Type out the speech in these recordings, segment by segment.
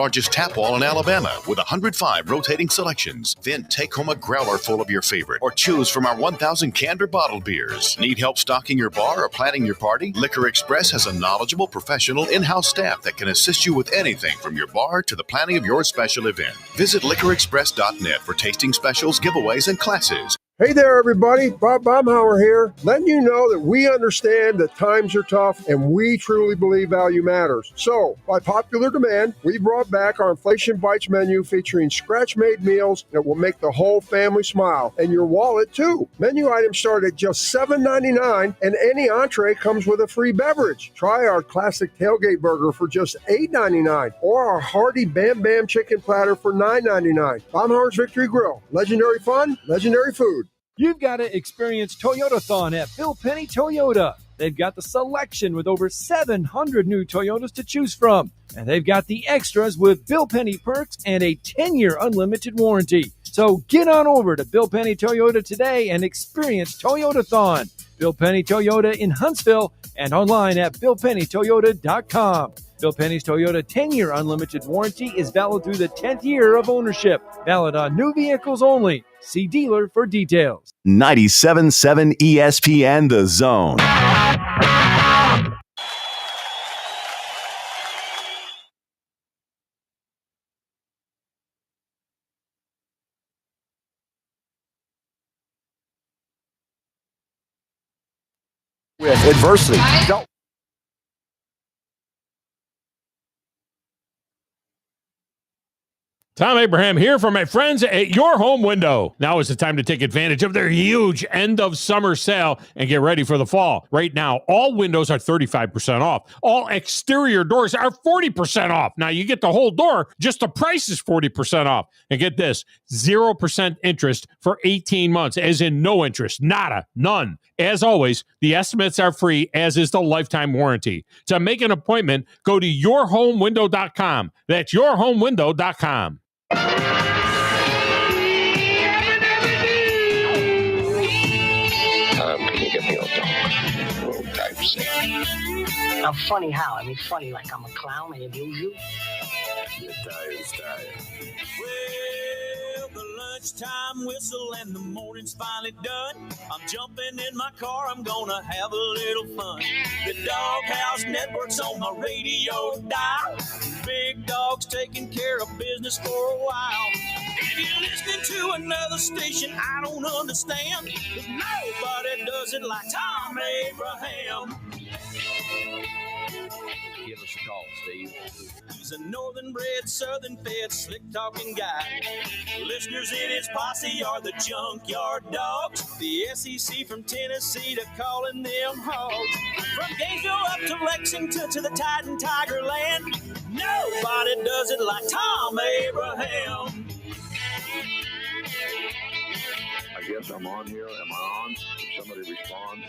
Largest tap wall in Alabama with 105 rotating selections. Then take home a growler full of your favorite or choose from our 1,000 canned or bottled beers. Need help stocking your bar or planning your party? Liquor Express has a knowledgeable professional in-house staff that can assist you with anything from your bar to the planning of your special event. Visit liquorexpress.net for tasting specials, giveaways, and classes. Hey there, everybody. Bob Baumhauer here, letting you know that we understand that times are tough and we truly believe value matters. So, by popular demand, we brought back our Inflation Bites menu featuring scratch-made meals that will make the whole family smile and your wallet, too. Menu items start at just $7.99 and any entree comes with a free beverage. Try our classic tailgate burger for just $8.99 or our hearty Bam Bam chicken platter for $9.99. Baumhauer's Victory Grill. Legendary fun, legendary food. You've got to experience Toyotathon at Bill Penny Toyota. They've got the selection with over 700 new Toyotas to choose from. And they've got the extras with Bill Penny perks and a 10-year unlimited warranty. So get on over to Bill Penny Toyota today and experience Toyotathon. Bill Penny Toyota in Huntsville and online at BillPennyToyota.com. Bill Penny's Toyota 10-year unlimited warranty is valid through the 10th year of ownership. Valid on new vehicles only. See dealer for details. 97.7 ESPN The Zone. With adversity. Don't. Thom Abraham here for my friends at Your Home Window. Now is the time to take advantage of their huge end of summer sale and get ready for the fall. Right now, all windows are 35% off. All exterior doors are 40% off. Now you get the whole door, just the price is 40% off. And get this, 0% interest for 18 months, as in no interest, nada, none. As always, the estimates are free, as is the lifetime warranty. To make an appointment, go to yourhomewindow.com. That's yourhomewindow.com. Can you get me a little typeset? I'm funny how? I mean, funny like I'm a clown, I abuse you. You're tired. Well, the lunchtime whistle and the morning's finally done. I'm jumping in my car, I'm gonna have a little fun. The Doghouse Network's on my radio dial. Big Dog's taking care of business for a while. If you're listening to another station I don't understand, 'cause nobody does it like Thom Abraham. Give us a call, Steve. He's a northern-bred, southern-fed, slick-talking guy. Listeners in his posse are the Junkyard Dogs. The SEC from Tennessee to calling them hogs. From Gainesville up to Lexington to the Titan Tiger Land, nobody does it like Thom Abraham. I guess I'm on here. Am I on? Can somebody respond?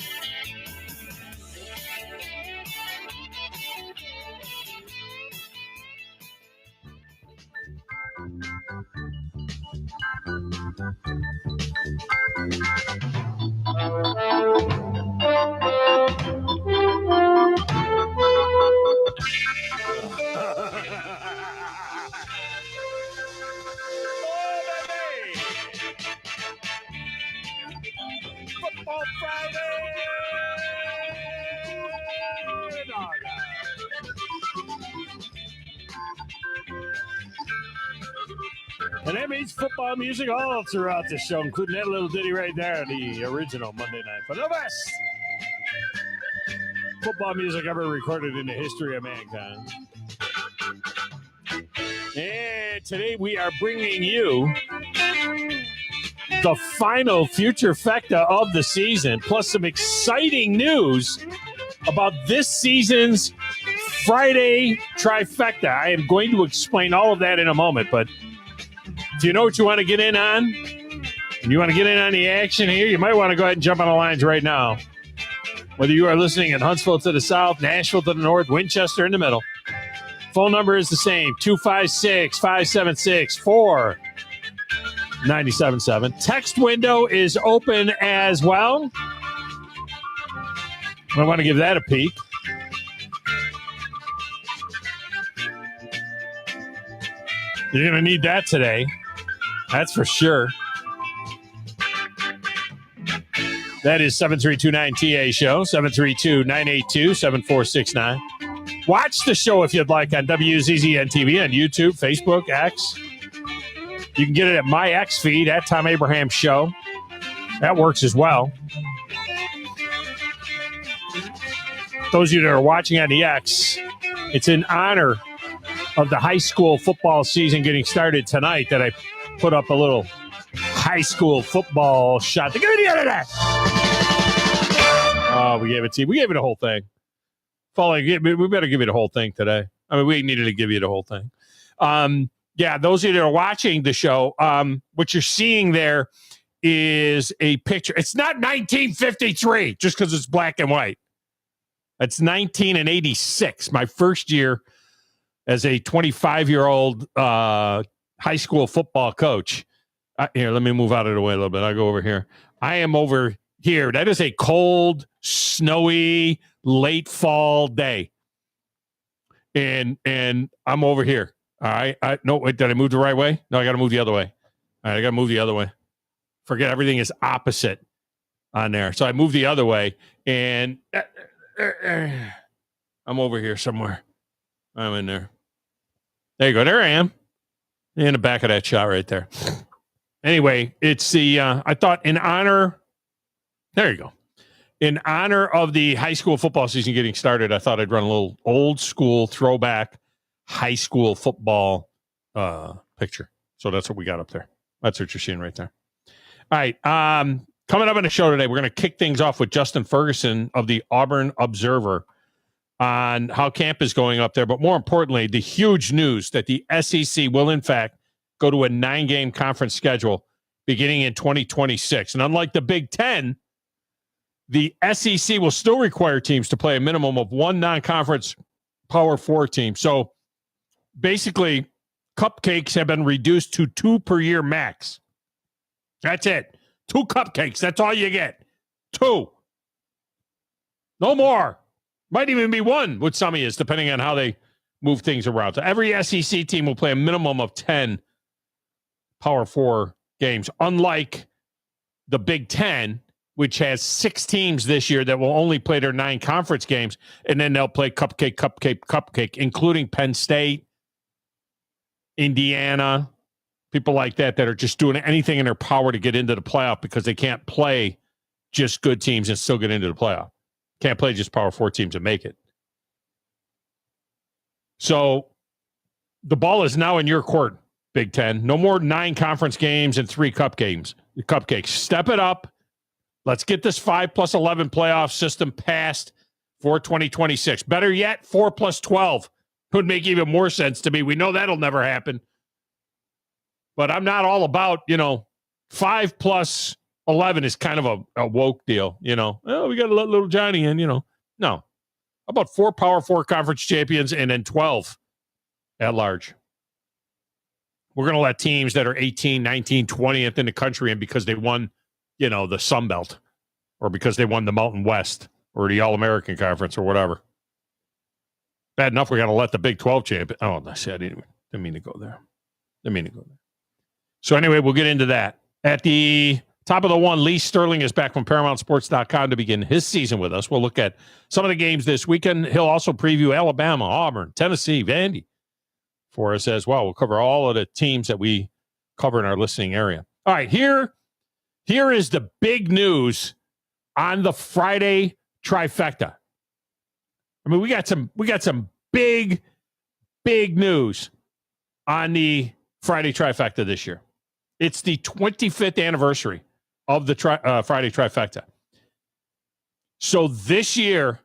Football Friday! And that means football music all throughout the show, including that little ditty right there, the original Monday Night for the best football music ever recorded in the history of mankind. And today we are bringing you the final future fecta of the season, plus some exciting news about this season's Friday trifecta. I am going to explain all of that in a moment, but if you know what you want to get in on, and you want to get in on the action here, you might want to go ahead and jump on the lines right now. Whether you are listening in Huntsville to the south, Nashville to the north, Winchester in the middle, phone number is the same, 256-576-4977. Text window is open as well. I want to give that a peek. You're going to need that today. That's for sure. That is 7329TA show, 732-982-7469. Watch the show if you'd like on WZZN TV on YouTube, Facebook, X. You can get it at my X feed, at Thom Abraham Show. That works as well. Those of you that are watching on the X, it's in honor of the high school football season getting started tonight that I put up a little high school football shot. Give me the internet! Oh, we gave it to you. We gave it a whole thing. We better give you the whole thing today. I mean, we needed to give you the whole thing. Yeah, those of you that are watching the show, what you're seeing there is a picture. It's not 1953 just because it's black and white. It's 1986, my first year as a 25-year-old high school football coach. Here, let me move out of the way a little bit. I'll go over here. I am over here. That is a cold, snowy, late fall day. And I'm over here. All right. No, wait, did I move the right way? No, I got to move the other way. All right, I got to move the other way. Forget everything is opposite on there. So I moved the other way, and I'm over here somewhere. I'm in there. There you go. There I am. In the back of that shot right there. Anyway, it's the, I thought in honor, there you go. In honor of the high school football season getting started, I thought I'd run a little old school throwback high school football picture. So that's what we got up there. That's what you're seeing right there. All right. Coming up on the show today, we're going to kick things off with Justin Ferguson of the Auburn Observer on how camp is going up there. But more importantly, the huge news that the SEC will, in fact, go to a 9-game conference schedule beginning in 2026. And unlike the Big Ten, the SEC will still require teams to play a minimum of one non-conference Power 4 team. So basically, cupcakes have been reduced to 2 per year max. That's it. 2 cupcakes. That's all you get. 2. No more. Might even be 1 with some of you, depending on how they move things around. So every SEC team will play a minimum of 10 Power 4 games, unlike the Big Ten, which has 6 teams this year that will only play their 9 conference games, and then they'll play cupcake, including Penn State, Indiana, people like that are just doing anything in their power to get into the playoff because they can't play just good teams and still get into the playoff. Can't play just Power 4 teams and make it. So the ball is now in your court, Big Ten. No more 9 conference games and 3 cupcakes. Step it up. Let's get this 5+11 playoff system passed for 2026. Better yet, 4+12 would make even more sense to me. We know that'll never happen. But I'm not all about, 5+11 is kind of a woke deal, Oh, we got to let little Johnny in, No. How about 4 Power 4 conference champions and then 12 at large? We're going to let teams that are 18, 19, 20th in the country in because they won, the Sun Belt, or because they won the Mountain West or the All-American Conference or whatever. Bad enough we got to let the Big 12 champion. Oh, I didn't mean to go there. So anyway, we'll get into that. At the top of the one, Lee Sterling is back from ParamountSports.com to begin his season with us. We'll look at some of the games this weekend. He'll also preview Alabama, Auburn, Tennessee, Vandy for us as well. We'll cover all of the teams that we cover in our listening area. All right, here is the big news on the Friday trifecta. I mean, we got some big news on the Friday trifecta this year. It's the 25th anniversary of the Friday trifecta. So this year,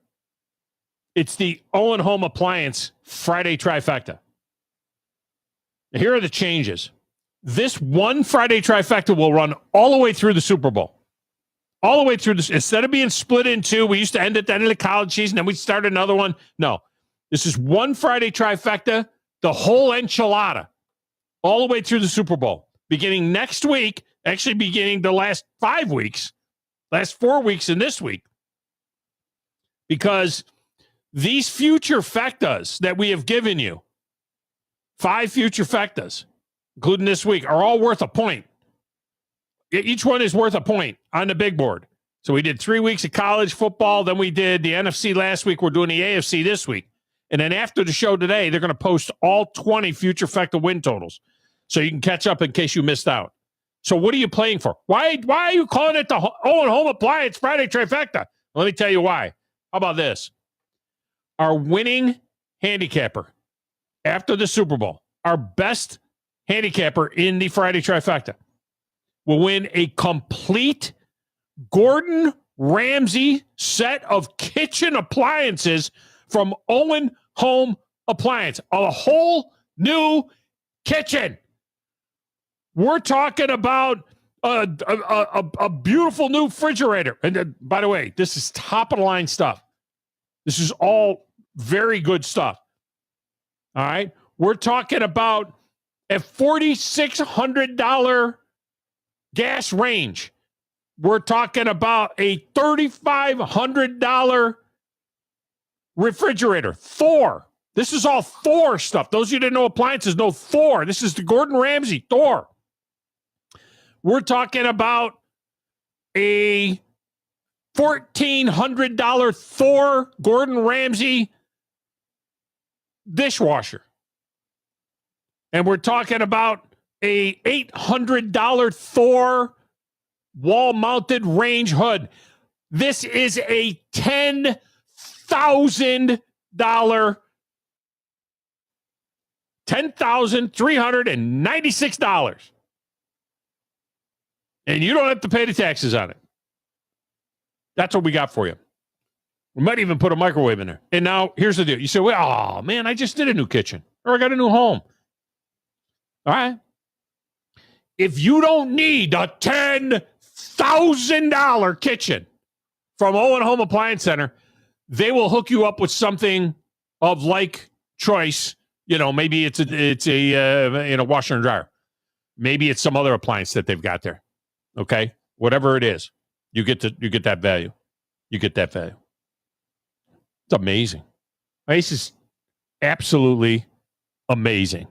it's the Owen Home Appliance Friday trifecta. Here are the changes. This one Friday trifecta will run all the way through the Super Bowl. All the way through this. Instead of being split in 2, we used to end at the end of the college season, and we'd start another one. No. This is one Friday trifecta, the whole enchilada, all the way through the Super Bowl. Beginning next week, actually beginning the last 5 weeks, last 4 weeks in this week. Because these future fectas that we have given you, 5 future fectas, including this week, are all worth a point. Each one is worth a point on the big board. So we did 3 weeks of college football. Then we did the NFC last week. We're doing the AFC this week. And then after the show today, they're going to post all 20 future Fecta win totals. So you can catch up in case you missed out. So what are you playing for? Why are you calling it the Owen Home Appliance Friday Trifecta? Let me tell you why. How about this? Our winning handicapper after the Super Bowl, our best handicapper in the Friday Trifecta, will win a complete Gordon Ramsay set of kitchen appliances from Owen Home Appliance. A whole new kitchen. We're talking about a beautiful new refrigerator. And by the way, this is top of the line stuff. This is all very good stuff. All right. We're talking about a $4,600 gas range. We're talking about a $3,500 refrigerator. Thor. This is all Thor stuff. Those of you that know appliances know Thor. This is the Gordon Ramsay Thor. We're talking about a $1,400 Thor Gordon Ramsay dishwasher. And we're talking about a $800 Thor wall-mounted range hood. This is a $10,396. And you don't have to pay the taxes on it. That's what we got for you. We might even put a microwave in there. And now, here's the deal. You say, well, oh, man, I just did a new kitchen. Or I got a new home. All right. If you don't need a $10,000 kitchen from Owen Home Appliance Center, they will hook you up with something of like choice. You know, maybe it's a washer and dryer. Maybe it's some other appliance that they've got there. Okay, whatever it is, you get that value. You get that value. It's amazing. This is absolutely amazing.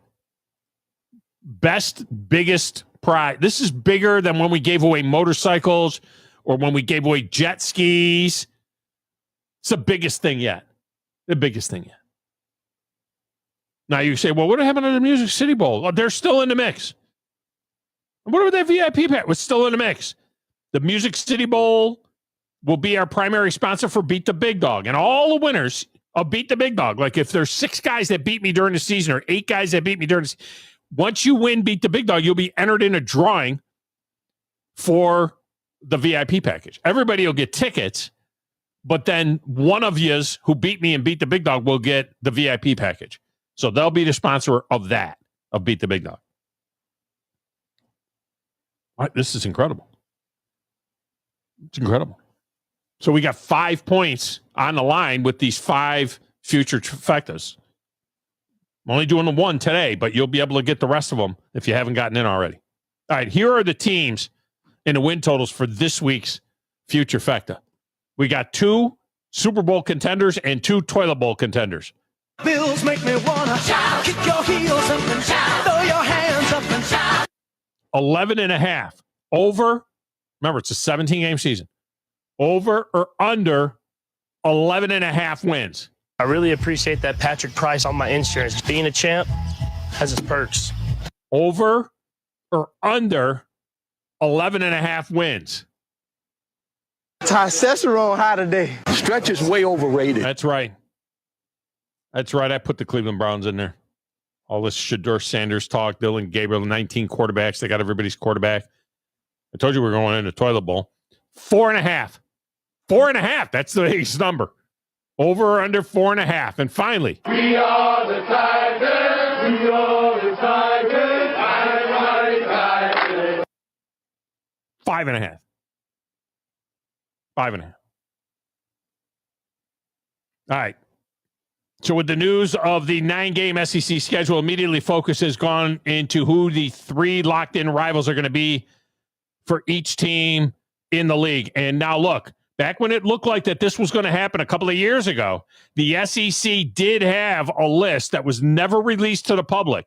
Best, biggest prize. This is bigger than when we gave away motorcycles or when we gave away jet skis. It's the biggest thing yet. The biggest thing yet. Now you say, well, what happened to the Music City Bowl? Well, they're still in the mix. What about that VIP pack? It's still in the mix. The Music City Bowl will be our primary sponsor for Beat the Big Dog. And all the winners of Beat the Big Dog, like if there's 6 guys that beat me during the season or 8 guys that beat me during the season, once you win Beat the Big Dog, you'll be entered in a drawing for the VIP package. Everybody will get tickets, but then one of yous who beat me and Beat the Big Dog will get the VIP package. So they'll be the sponsor of that, of Beat the Big Dog. This is incredible. It's incredible. So we got 5 points on the line with these 5 future trifectas. I'm only doing the one today, but you'll be able to get the rest of them if you haven't gotten in already. All right, here are the teams and the win totals for this week's future trifecta. We got 2 Super Bowl contenders and 2 toilet bowl contenders. Bills make me wanna shout, kick your heels up and shout, throw your hands up and shout. 11.5 over. Remember, it's a 17-game season. Over or under 11.5 wins. I really appreciate that Patrick Price on my insurance. Being a champ has its perks. Over or under 11.5 wins. Testosterone high today. Stretch is way overrated. That's right. That's right. I put the Cleveland Browns in there. All this Shedeur Sanders talk, Dylan Gabriel, 19 quarterbacks. They got everybody's quarterback. I told you we were going in the toilet bowl. 4.5. 4.5. That's the biggest number. Over or under 4.5. And finally. We are the Tigers. We are the Tigers. 5.5. 5.5. All right. So with the news of the 9-game SEC schedule, immediately focus has gone into who the 3 locked-in rivals are going to be for each team in the league. And now look, back when it looked like that this was going to happen a couple of years ago, the SEC did have a list that was never released to the public.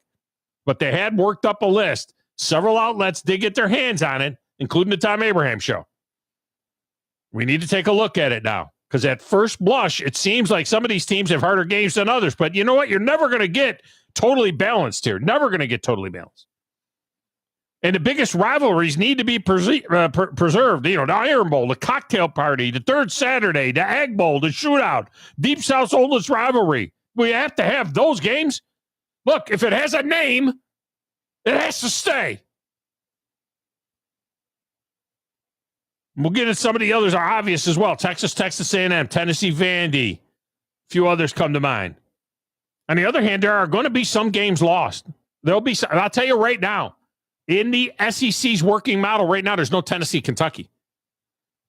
But they had worked up a list. Several outlets did get their hands on it, including the Tom Abraham Show. We need to take a look at it now, because at first blush, it seems like some of these teams have harder games than others. But you know what? You're never going to get totally balanced here. Never going to get totally balanced. And the biggest rivalries need to be preserved. You know, the Iron Bowl, the cocktail party, the third Saturday, the Egg Bowl, the shootout, Deep South's oldest rivalry. We have to have those games. Look, if it has a name, it has to stay. We'll get into some of the others are obvious as well. Texas A&M, Tennessee, Vandy. A few others come to mind. On the other hand, there are going to be some games lost. There'll be some, I'll tell you right now, in the SEC's working model right now, there's no Tennessee, Kentucky.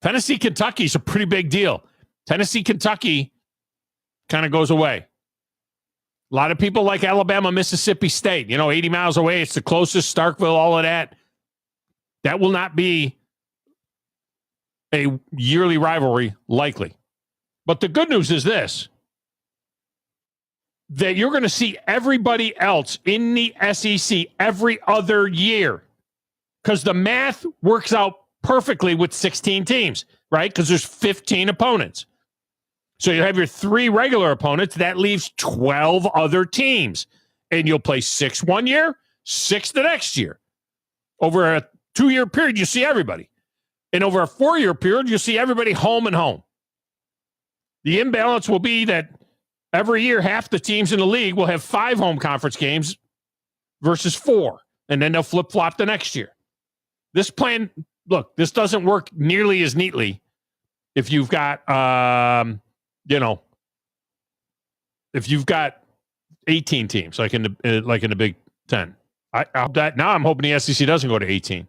Tennessee, Kentucky is a pretty big deal. Tennessee, Kentucky kind of goes away. A lot of people like Alabama, Mississippi State. 80 miles away. It's the closest, Starkville, all of that. That will not be a yearly rivalry, likely. But the good news is this, that you're going to see everybody else in the SEC every other year, because the math works out perfectly with 16 teams, right? Because there's 15 opponents. So you have your 3 regular opponents. That leaves 12 other teams. And you'll play 6 one year, 6 the next year. Over a 2-year period, you see everybody. And over a 4-year period, you'll see everybody home and home. The imbalance will be that every year, half the teams in the league will have 5 home conference games versus 4. And then they'll flip-flop the next year. This plan, look, this doesn't work nearly as neatly if you've got, if you've got 18 teams, like in the Big Ten. Now I'm hoping the SEC doesn't go to 18.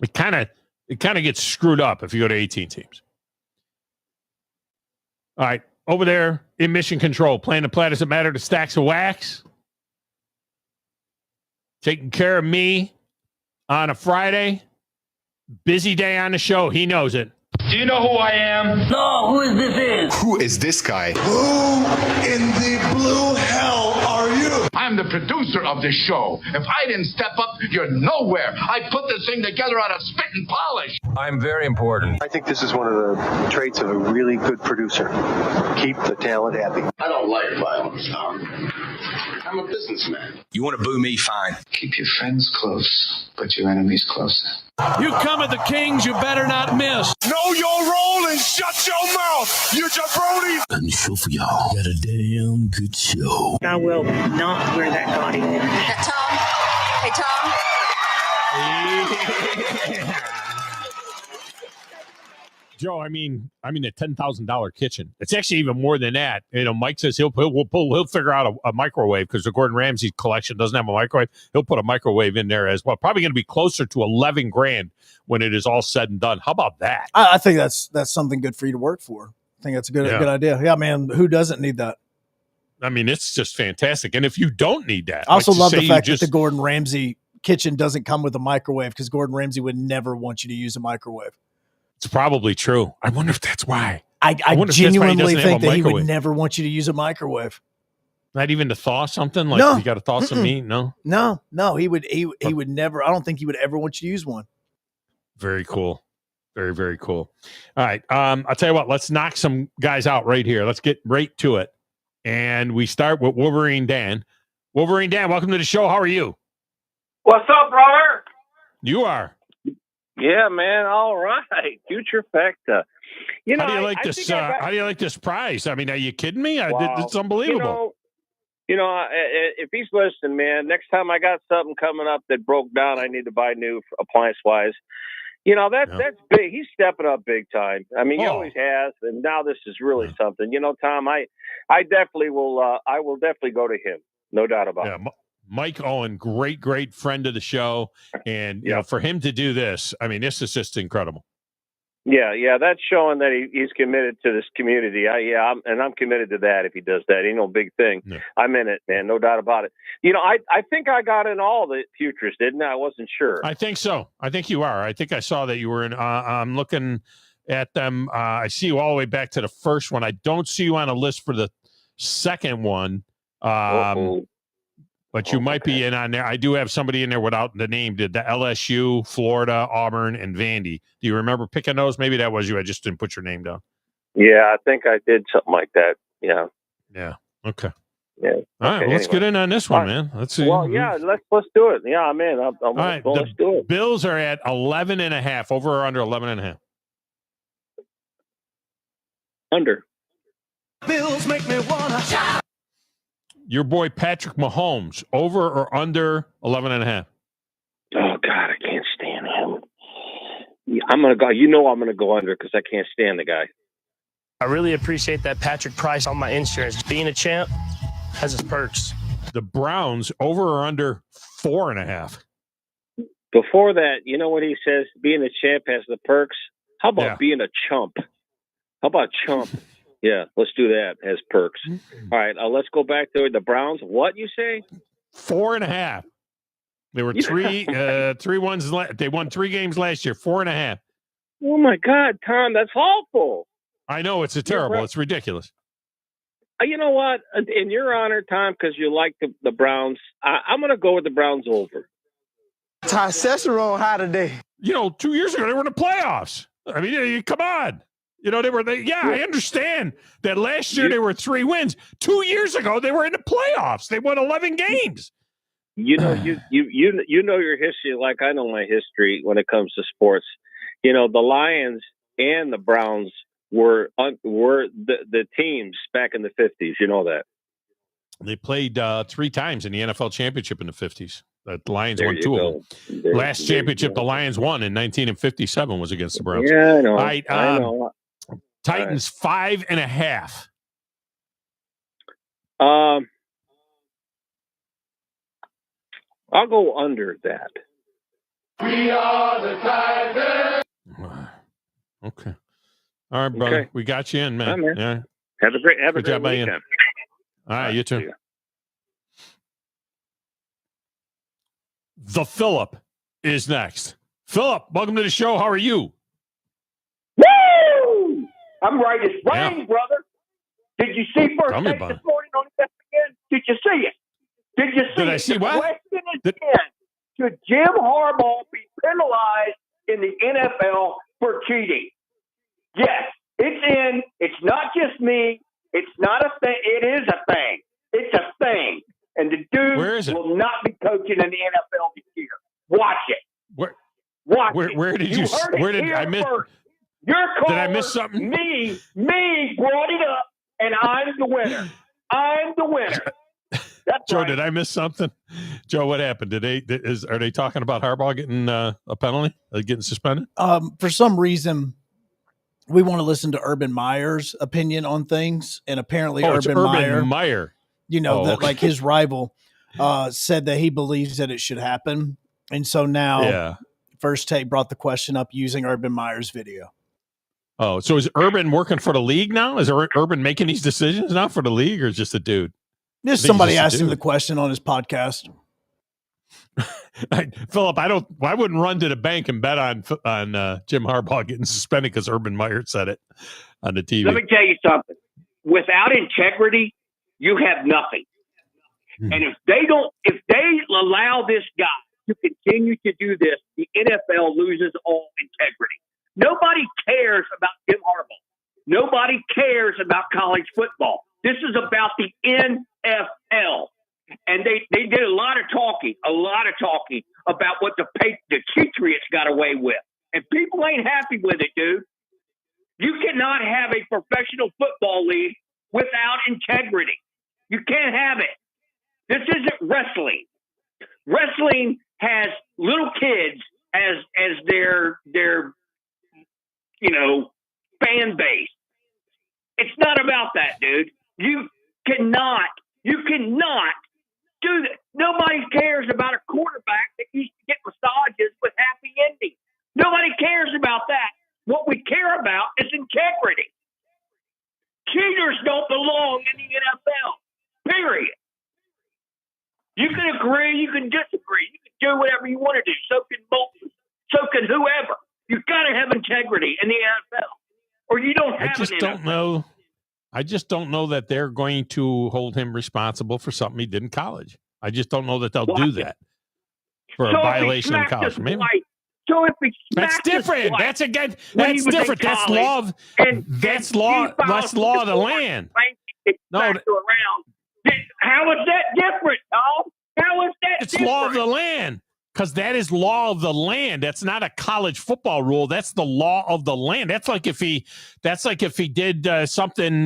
It kind of gets screwed up if you go to 18 teams. All right. Over there in Mission Control, playing the Play Does It Matter to Stacks of Wax. Taking care of me on a Friday. Busy day on the show. He knows it. Do you know who I am? No, who is this? Who is this guy? Who in the blue hell are you? I'm the producer of this show. If I didn't step up, you're nowhere. I put this thing together out of spit and polish. I'm very important. I think this is one of the traits of a really good producer. Keep the talent happy. I don't like violence, Tom. I'm a businessman. You want to boo me? Fine. Keep your friends close, but your enemies closer. You come at the Kings, you better not miss. Know your role and shut your mouth, you jabroni. And show for y'all. Got a damn good show. I will not wear that gaudy. Tom? Hey, Tom? Joe, I mean a $10,000 kitchen. It's actually even more than that. Mike says he'll figure out a microwave, because the Gordon Ramsay collection doesn't have a microwave. He'll put a microwave in there as well. Probably going to be closer to $11,000 when it is all said and done. How about that? I think that's something good for you to work for. I think that's a good idea. Yeah, man. Who doesn't need that? I mean, it's just fantastic. And if you don't need that, I also love the fact that the Gordon Ramsay kitchen doesn't come with a microwave, because Gordon Ramsay would never want you to use a microwave. It's probably true. I wonder if that's why. I genuinely think that he would never want you to use a microwave. Not even to thaw something? Like, you got to thaw some meat? No. He would never. I don't think he would ever want you to use one. Very cool. Very, very cool. All right. I'll tell you what, let's knock some guys out right here. Let's get right to it. And we start with Wolverine Dan. Wolverine Dan, welcome to the show. How are you? What's up, brother? You are. Yeah, man. All right. Future Facta. How do you like this? How do you like this prize? I mean, are you kidding me? It's unbelievable. If he's listening, man, next time I got something coming up that broke down, I need to buy new appliance-wise. That's big. He's stepping up big time. I mean, he always has, and now this is really something. Tom, I definitely will. I will definitely go to him. No doubt about it. Mike Owen, great friend of the show. And, for him to do this, I mean, this is just incredible. Yeah, that's showing that he's committed to this community. I'm committed to that if he does that. Ain't no big thing. Yeah. I'm in it, man, no doubt about it. I think I got in all the futures, didn't I? I wasn't sure. I think so. I think you are. I think I saw that you were in. I'm looking at them. I see you all the way back to the first one. I don't see you on a list for the second one. But you might be in on there. I do have somebody in there without the name. Did the LSU, Florida, Auburn, and Vandy. Do you remember picking those? Maybe that was you. I just didn't put your name down. Yeah, I think I did something like that. Yeah. Yeah. Okay. Yeah. All right. Well, let's get in on this one, man. Let's see. Well, yeah, let's do it. Yeah, I'm in. All right. Let's do it. Bills are at 11.5. Over or under 11.5? Under. Bills make me wanna shout. Your boy Patrick Mahomes, over or under 11.5? Oh God, I can't stand him. I'm gonna go. I'm gonna go under because I can't stand the guy. I really appreciate that Patrick price on my insurance. Being a champ has its perks. The Browns, over or under 4.5? Before that, you know what he says? Being a champ has the perks. How about being a chump? How about chump? Yeah, let's do that as perks. All right, let's go back to the Browns. What you say? 4.5. They were three ones. They won 3 games last year. 4.5. Oh my God, Tom, that's awful. I know it's terrible. It's ridiculous. You know what? In your honor, Tom, because you like the Browns, I'm going to go with the Browns over. Testosterone high today. 2 years ago they were in the playoffs. I mean, come on. I understand that last year they were 3 wins. 2 years ago they were in the playoffs. They won 11 games. You know your history like I know my history when it comes to sports. The Lions and the Browns were the teams back in the 50s. You know that. They played 3 times in the NFL championship in the 50s. The Lions won 2 of them. Last championship the Lions won in 1957 was against the Browns. Yeah, I know. All right, I know. Titans 5.5. I'll go under that. We are the Tigers. Okay. All right, brother. Okay. We got you in, man. Right, man. Yeah. Have a great weekend. All right, you too. The Phillip is next. Phillip, welcome to the show. How are you? Woo! I'm right as rain, brother. Did you see first take this morning on ESPN? Did you see it? Did you see it? I see what? The question is should Jim Harbaugh be penalized in the NFL for cheating? Yes, it's in. It's not just me. It's not a thing. It is a thing. It's a thing. And the dude will not be coaching in the NFL this year. Watch it. Where did you? Where did I miss? Your caller, did I miss something? Me brought it up, and I'm the winner. I'm the winner. That's Joe, right. Did I miss something? Joe, what happened? Are they talking about Harbaugh getting a penalty, getting suspended? For some reason, we want to listen to Urban Meyer's opinion on things, and apparently Urban Meyer. Like his rival said that he believes that it should happen. And so now First Take brought the question up using Urban Meyer's video. Oh, so is Urban working for the league now? Is Urban making these decisions now for the league, or just a dude? Just somebody asked him the question on his podcast. Phillip, I wouldn't run to the bank and bet on Jim Harbaugh getting suspended because Urban Meyer said it on the TV. Let me tell you something. Without integrity, you have nothing. And if they allow this guy to continue to do this, the NFL loses all integrity. Nobody cares about Jim Harbaugh. Nobody cares about college football. This is about the NFL. And they did a lot of talking about what the Patriots got away with. And people ain't happy with it, dude. You cannot have a professional football league without integrity. You can't have it. This isn't wrestling. Wrestling has little kids as their fan base. It's not about that, dude. You cannot do that. Nobody cares about a quarterback that used to get massages with happy endings. Nobody cares about that. What we care about is integrity. Cheaters don't belong in the NFL, period. You can agree, you can disagree, you can do whatever you want to do. So can Bolton, so can whoever. You've got to have integrity in the NFL, or you don't have I just don't know that they're going to hold him responsible for something he did in college. I just don't know that they'll do that for a So if he violation of smacked college. his Maybe. wife- So if he That's smacked his different. wife That's again. when he That's was in different. That's college law. That's law. That's law of the land. No, Around. How is that different, Tom? How is that it's different? law of the land. Because that is law of the land. That's not a college football rule. That's the law of the land. That's like if he did something,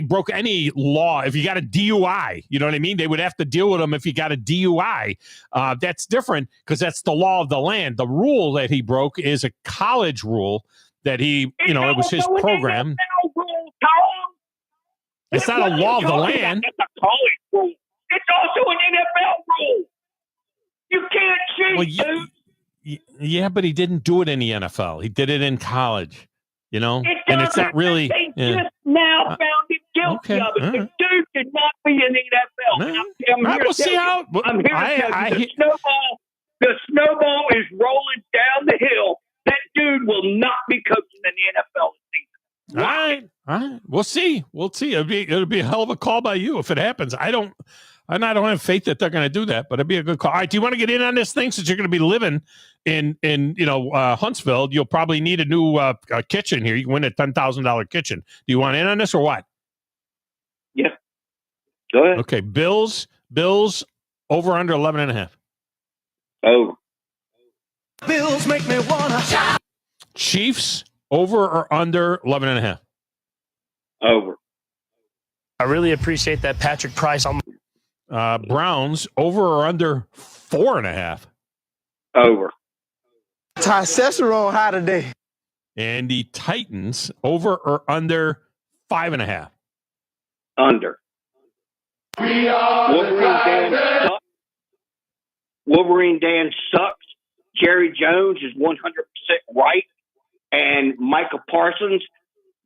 broke any law. If you got a DUI, you know what I mean? They would have to deal with him if he got a DUI. That's different because that's the law of the land. The rule that he broke is a college rule that he, it was his program. It's not a law of the land. It's a college rule. It's also an NFL rule. You can't cheat, dude. Yeah, but he didn't do it in the NFL. He did it in college, and it's not really. They just now found him guilty of it. The dude should not be in the NFL. We'll see how. I'm here to tell you, the snowball is rolling down the hill. That dude will not be coaching in the NFL this season. All right. We'll see. It'll be a hell of a call by you if it happens. I don't have faith that they're going to do that, but it'd be a good call. All right, do you want to get in on this thing since you're going to be living in Huntsville? You'll probably need a new kitchen here. You can win a $10,000 kitchen. Do you want in on this or what? Yeah. Go ahead. Okay, Bills over under 11.5. Over. Bills make me wanna. Chiefs over or under 11.5. Over. I really appreciate that Patrick Price on. Browns over or under 4.5. Over. Testosterone high today. And the Titans over or under 5.5. Under. Wolverine Dan sucks. Jerry Jones is 100% right. And Michael Parsons,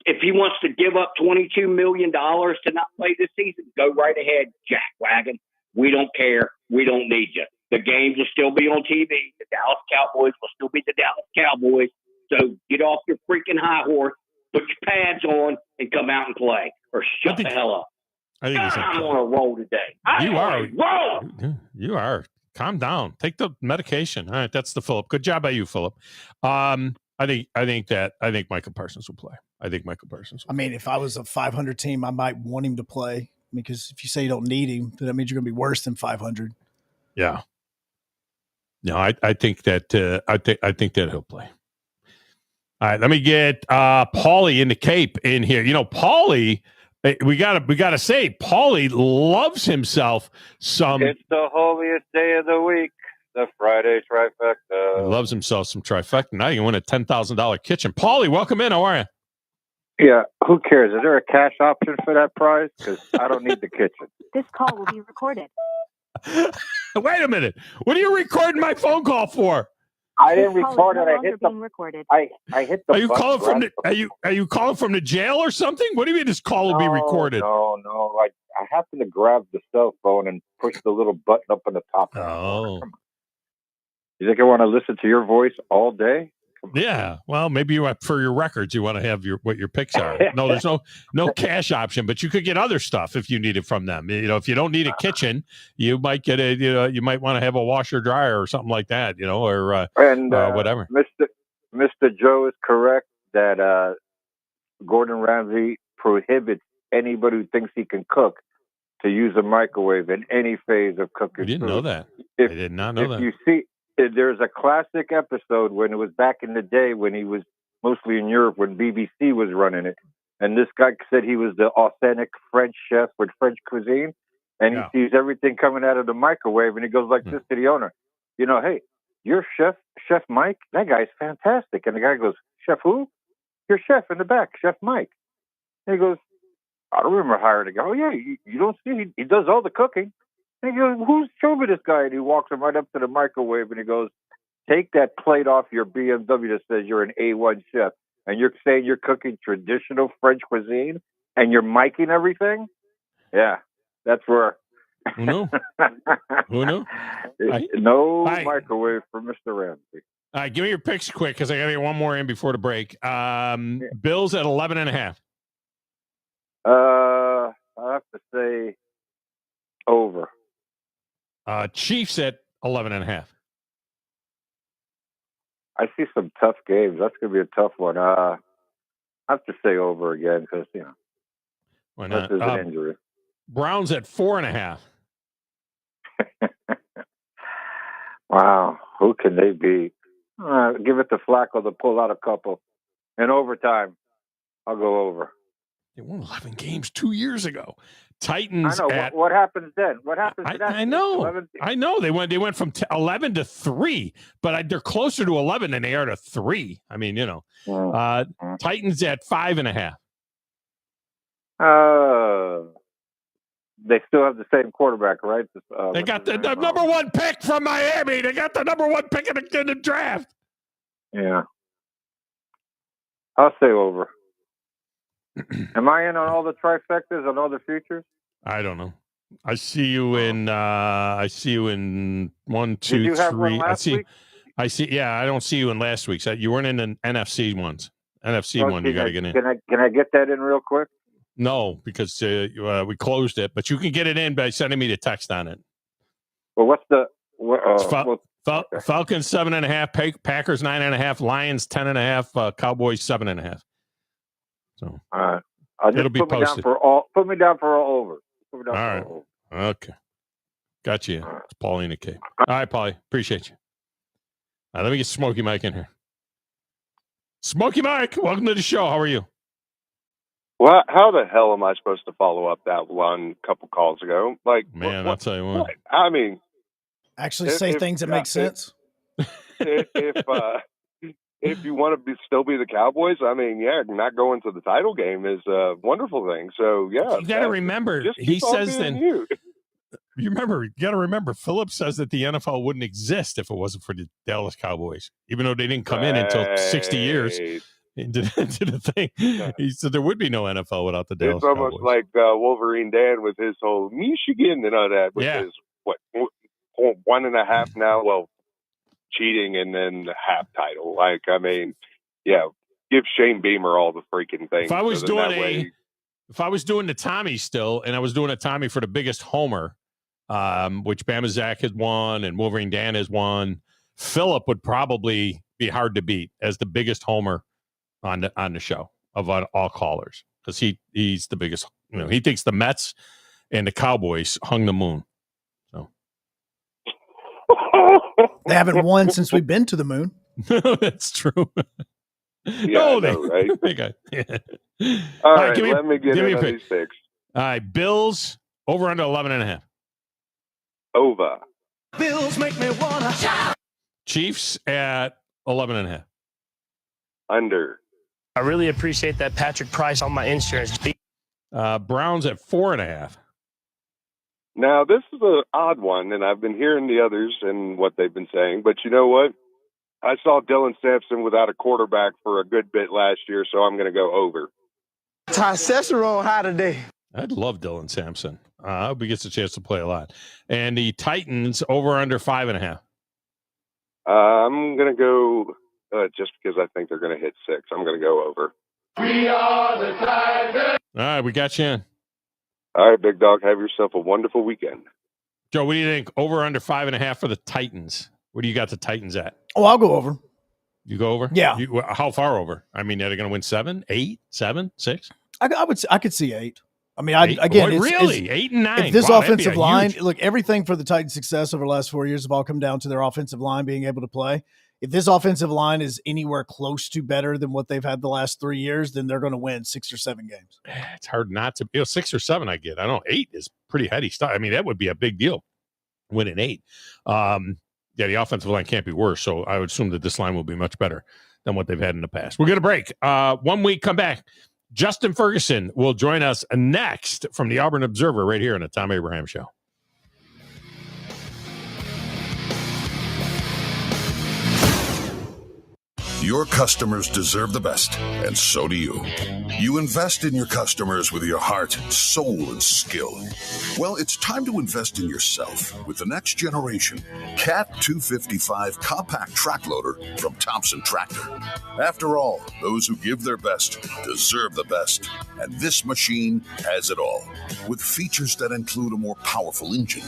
if he wants to give up $22 million to not play this season, go right ahead, jackwagon. We don't care. We don't need you. The games will still be on TV. The Dallas Cowboys will still be the Dallas Cowboys. So get off your freaking high horse, put your pads on, and come out and play. Or shut the hell up. I'm on a roll today. You are. Calm down. Take the medication. All right, that's the Philip. Good job by you, Philip. I think Michael Parsons will play. I mean, if I was a 500 team, I might want him to play because if you say you don't need him, then that means you're going to be worse than 500. Yeah. No, I think that I think that he'll play. All right, let me get Paulie in the Cape in here. Paulie, we gotta say, Paulie loves himself some. It's the holiest day of the week. The Friday trifecta. He loves himself some trifecta. Now you can win a $10,000 kitchen. Paulie, welcome in. How are you? Yeah, who cares? Is there a cash option for that prize? Because I don't need the kitchen. This call will be recorded. Wait a minute. What are you recording my phone call for? I didn't record it. I hit the. Recorded. I hit the. Are you calling from the? Are you calling from the jail or something? What do you mean this call will be recorded? No. I happened to grab the cell phone and push the little button up on the top. Oh. You think I want to listen to your voice all day? Yeah. Well, maybe for your records, you want to have what your picks are. No, there's no cash option, but you could get other stuff if you need it from them. If you don't need a kitchen, you might get you might want to have a washer dryer or something like that, or whatever. Mr. Joe is correct that Gordon Ramsay prohibits anybody who thinks he can cook to use a microwave in any phase of cooking. I didn't food. know that. I did not know that. You see, there's a classic episode when it was back in the day when he was mostly in Europe when BBC was running it. And this guy said he was the authentic French chef with French cuisine. And he sees everything coming out of the microwave and he goes like this to the owner, hey, you're Chef Mike? That guy's fantastic. And the guy goes, Chef who? Your chef in the back, Chef Mike. And he goes, I don't remember hiring a guy. Oh, yeah, you don't see, he does all the cooking. And he goes, show me this guy. And he walks him right up to the microwave and he goes, take that plate off your BMW that says you're an A1 chef. And you're saying you're cooking traditional French cuisine and you're miking everything? Yeah, that's where. Who knew? Who knew? No microwave for Mr. Ramsay. All right, give me your picks quick because I got to get one more in before the break. Bills at 11.5. I have to say Over. Chiefs at 11.5. I see some tough games. That's going to be a tough one. I have to say over again because, Why not? there's an injury. Browns at 4.5. Wow. Who can they beat? Give it to Flacco to pull out a couple. In overtime, I'll go over. They won 11 games 2 years ago. Titans. I know. At, what happens then? What happens to that? I know. I know. They went from 11 to 3, but they're closer to 11 than they are to 3. I mean, Titans at 5.5. They still have the same quarterback, right? They got the number one pick from Miami. They got the number one pick in the draft. Yeah. I'll say over. Am I in on all the trifectas and all the futures? I don't know. I see you in 1, 2, Did you 3. have one last week? I see. Yeah, I don't see you in last week's. You weren't in the NFC ones. NFC one, you got to get in. Can I get that in real quick? No, because we closed it. But you can get it in by sending me the text on it. Well, what's the Falcons 7.5, Packers 9.5, Lions 10.5, Cowboys 7.5. So I'll just it'll be posted. Put me down for all over. All right. Okay. Got you. It's Paulie and the Cape. All right, Paulie. Appreciate you. Let me get Smokey Mike in here. Smokey Mike, welcome to the show. How are you? Well, how the hell am I supposed to follow up that one couple calls ago? Man, I'll tell you what. I mean, actually say things that make sense. If you want to still be the Cowboys, I mean, not going to the title game is a wonderful thing. So, yeah. You got to remember, he says then. You got to remember, Phillips says that the NFL wouldn't exist if it wasn't for the Dallas Cowboys, even though they didn't come in until 60 years into the thing. He said there would be no NFL without the Dallas Cowboys. It's almost like Wolverine Dan with his whole Michigan and all that, which is, 1.5 now? Well, cheating and then the half title. Give Shane Beamer all the freaking things. If I was doing the Tommy still, and I was doing a Tommy for the biggest homer, which Bama Zach has won and Wolverine Dan has won, Phillip would probably be hard to beat as the biggest homer on the show of all callers, because he's the biggest. He thinks the Mets and the Cowboys hung the moon. So they haven't won since we've been to the moon. That's true. Yeah, right? All right, let me get in on these picks. All right, Bills over under 11.5. Over. Bills make me wanna shout. Chiefs at 11.5. Under. I really appreciate that Patrick Price on my insurance. Browns at 4.5. Now, this is an odd one, and I've been hearing the others and what they've been saying, but you know what? I saw Dylan Sampson without a quarterback for a good bit last year, so I'm going to go over. Testosterone high today. I'd love Dylan Sampson. I hope he gets a chance to play a lot. And the Titans over under 5.5. I'm going to go, just because I think they're going to hit 6, I'm going to go over. We are the Tigers. All right, we got you in. All right, big dog. Have yourself a wonderful weekend. Joe, what do you think? Over under 5.5 for the Titans. What do you got the Titans at? Oh, I'll go over. You go over? Yeah. How far over? I mean, are they going to win 7, 8, 7, 6? I could see 8. I mean, 8? Really? 8 and 9. If this offensive line, look, everything for the Titans' success over the last 4 years have all come down to their offensive line being able to play. If this offensive line is anywhere close to better than what they've had the last 3 years, then they're going to win 6 or 7 games. It's hard not to. 6 or 7, I get. I don't know. 8 is pretty heady stuff. I mean, that would be a big deal. Winning 8. Yeah, the offensive line can't be worse, so I would assume that this line will be much better than what they've had in the past. We're going to break. 1 week, come back. Justin Ferguson will join us next from the Auburn Observer right here on the Thom Abraham Show. Your customers deserve the best, and so do you. You invest in your customers with your heart, soul, and skill. Well, it's time to invest in yourself with the next generation Cat 255 compact track loader from Thompson Tractor. After all, those who give their best deserve the best, and this machine has it all. With features that include a more powerful engine,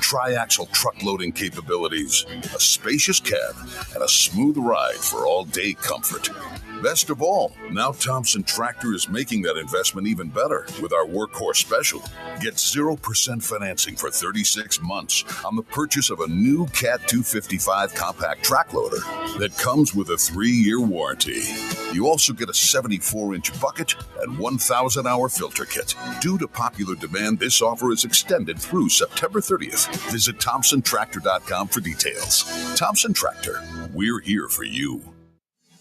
tri-axle truck loading capabilities, a spacious cab, and a smooth ride for all-day comfort. Best of all, now Thompson Tractor is making that investment even better with our Workhorse Special. Get 0% financing for 36 months on the purchase of a new Cat 255 compact track loader that comes with a 3-year warranty. You also get a 74-inch bucket and 1,000-hour filter kit. Due to popular demand, this offer is extended through September 30th. Visit ThompsonTractor.com for details. Thompson Tractor, we're here for you.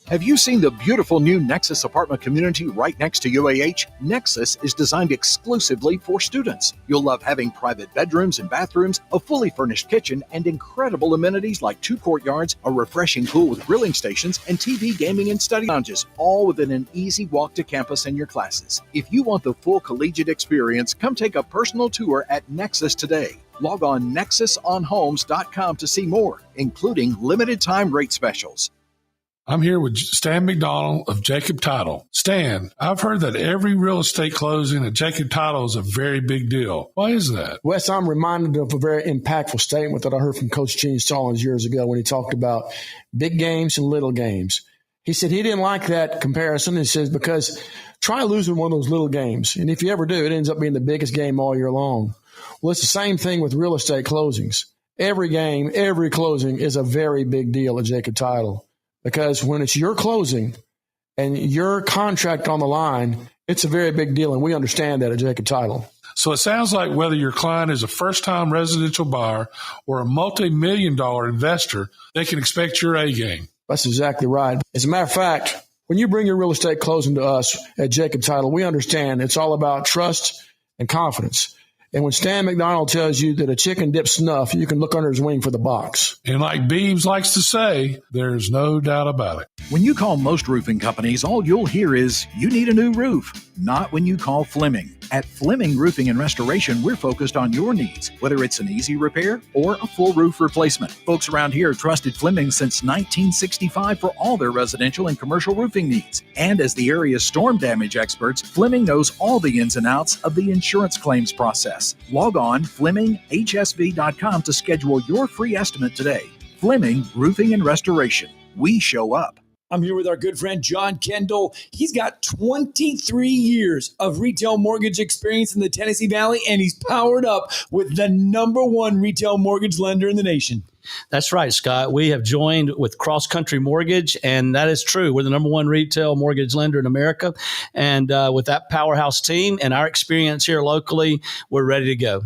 Have you seen the beautiful new Nexus apartment community right next to UAH? Nexus is designed exclusively for students. You'll love having private bedrooms and bathrooms, a fully furnished kitchen, and incredible amenities like 2 courtyards, a refreshing pool with grilling stations, and TV, gaming, and study lounges, all within an easy walk to campus and your classes. If you want the full collegiate experience, come take a personal tour at Nexus today. Log on nexusonhomes.com to see more, including limited time rate specials. I'm here with Stan McDonald of Jacob Title. Stan, I've heard that every real estate closing at Jacob Title is a very big deal. Why is that? Wes, I'm reminded of a very impactful statement that I heard from Coach Gene Stallings years ago when he talked about big games and little games. He said he didn't like that comparison. He says, because try losing one of those little games. And if you ever do, it ends up being the biggest game all year long. Well, it's the same thing with real estate closings. Every game, every closing is a very big deal at Jacob Title. Because when it's your closing and your contract on the line, it's a very big deal, and we understand that at Jacob Title. So it sounds like whether your client is a first-time residential buyer or a multi-million-dollar investor, they can expect your A game. That's exactly right. As a matter of fact, when you bring your real estate closing to us at Jacob Title, we understand it's all about trust and confidence. And when Stan McDonald tells you that a chicken dips snuff, you can look under his wing for the box. And like Beebs likes to say, there's no doubt about it. When you call most roofing companies, all you'll hear is, you need a new roof. Not when you call Fleming. At Fleming Roofing and Restoration, we're focused on your needs, whether it's an easy repair or a full roof replacement. Folks around here have trusted Fleming since 1965 for all their residential and commercial roofing needs. And as the area's storm damage experts, Fleming knows all the ins and outs of the insurance claims process. Log on FlemingHSV.com to schedule your free estimate today. Fleming Roofing and Restoration. We show up. I'm here with our good friend John Kendall. He's got 23 years of retail mortgage experience in the Tennessee Valley, and he's powered up with the #1 retail mortgage lender in the nation. That's right, Scott. We have joined with Cross Country Mortgage, and that is true. We're the #1 retail mortgage lender in America. And with that powerhouse team and our experience here locally, we're ready to go.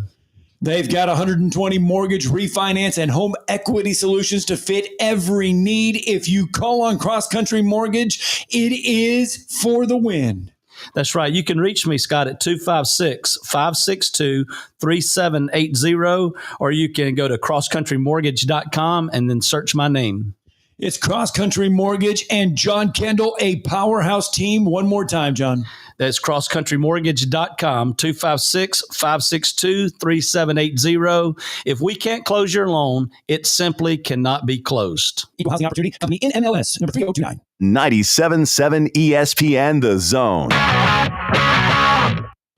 They've got 120 mortgage, refinance, and home equity solutions to fit every need. If you call on Cross Country Mortgage, it is for the win. That's right. You can reach me, Scott, at 256-562-3780, or you can go to crosscountrymortgage.com and then search my name. It's Cross Country Mortgage and John Kendall, a powerhouse team. One more time, John. That's crosscountrymortgage.com, 256-562-3780. If we can't close your loan, it simply cannot be closed. Equal Housing Opportunity Company in MLS, number 3029. 97.7 ESPN The Zone.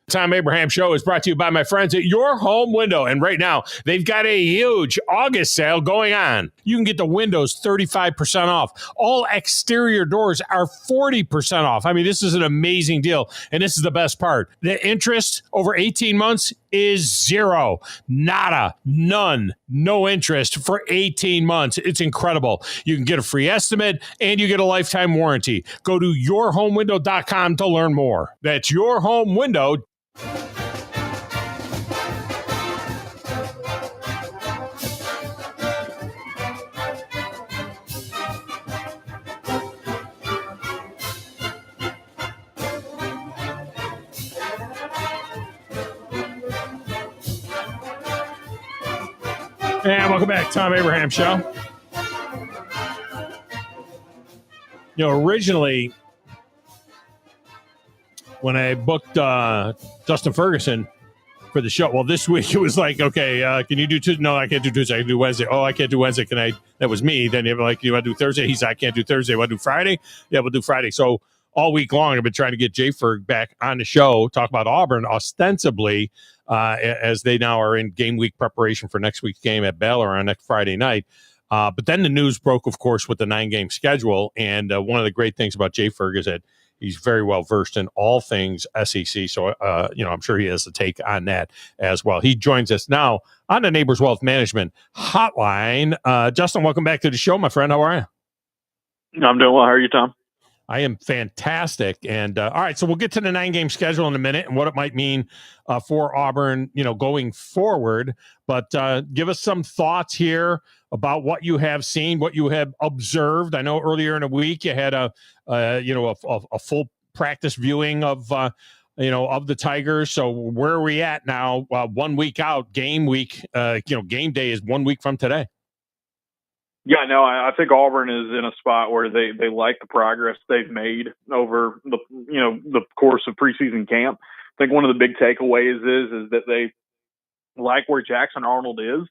Thom Abraham Show is brought to you by my friends at Your Home Window. And right now, they've got a huge August sale going on. You can get the windows 35% off. All exterior doors are 40% off. I mean, this is an amazing deal. And this is the best part. The interest over 18 months is zero. Nada. None. No interest for 18 months. It's incredible. You can get a free estimate and you get a lifetime warranty. Go to yourhomewindow.com to learn more. That's Your Home Window. And welcome back, Thom Abraham Show. Originally when I booked Justin Ferguson for the show, well, this week it was like, okay, can you do Tuesday? No, I can't do Tuesday. I can do Wednesday. Oh, I can't do Wednesday. Can I? That was me. Then you were like, you want to do Thursday? He said, I can't do Thursday. Want to do Friday? Yeah, we'll do Friday. So all week long, I've been trying to get Jay Ferg back on the show, talk about Auburn, ostensibly, as they now are in game week preparation for next week's game at Baylor on next Friday night. But then the news broke, of course, with the 9-game schedule. And one of the great things about Jay Ferg is that he's very well versed in all things SEC. So, I'm sure he has a take on that as well. He joins us now on the Neighbors Wealth Management Hotline. Justin, welcome back to the show, my friend. How are you? I'm doing well. How are you, Tom? I am fantastic. And all right, so we'll get to the 9-game schedule in a minute and what it might mean for Auburn, going forward. But give us some thoughts here about what you have seen, what you have observed. I know earlier in the week you had a full practice viewing of the Tigers. So where are we at now? 1 week out, game week. Game day is 1 week from today. Yeah, no, I think Auburn is in a spot where they like the progress they've made over the course of preseason camp. I think one of the big takeaways is that they like where Jackson Arnold is.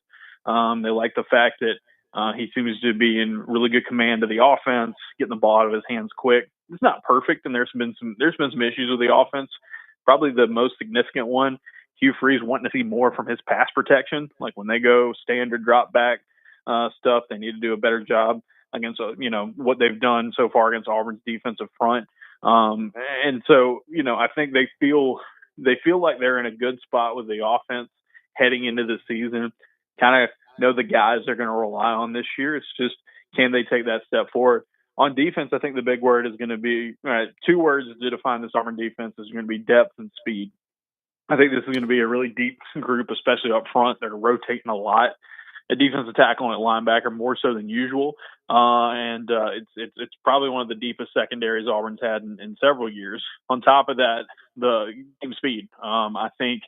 They like the fact that he seems to be in really good command of the offense, getting the ball out of his hands quick. It's not perfect, and there's been some issues with the offense. Probably the most significant one, Hugh Freeze wanting to see more from his pass protection. Like when they go standard drop back stuff, they need to do a better job against what they've done so far against Auburn's defensive front. And so I think they feel like they're in a good spot with the offense heading into the season. Kind of know the guys they're going to rely on this year. It's just, can they take that step forward? On defense, I think the big word is going to be two words to define this Auburn defense is going to be depth and speed. I think this is going to be a really deep group, especially up front. They're rotating a lot. A defensive tackle and a linebacker more so than usual, and it's probably one of the deepest secondaries Auburn's had in several years. On top of that, the game speed. I think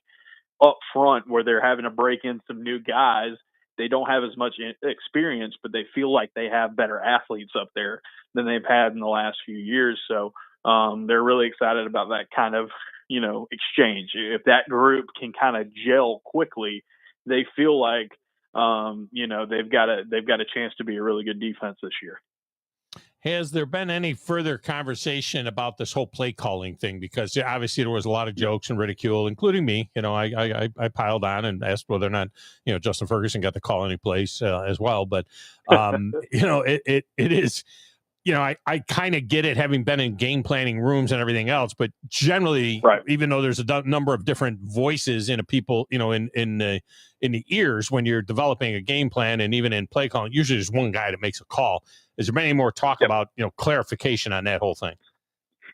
up front where they're having to break in some new guys, they don't have as much experience, but they feel like they have better athletes up there than they've had in the last few years. So they're really excited about that kind of exchange. If that group can kind of gel quickly, they feel like they've got a chance to be a really good defense this year. Has there been any further conversation about this whole play calling thing? Because obviously there was a lot of jokes and ridicule, including me. I piled on and asked whether or not Justin Ferguson got to call any plays as well. But it is. I kind of get it, having been in game planning rooms and everything else, but generally, right, even though there's a number of different voices in the ears when you're developing a game plan and even in play calling, usually there's one guy that makes a call. Is there any more talk about clarification on that whole thing?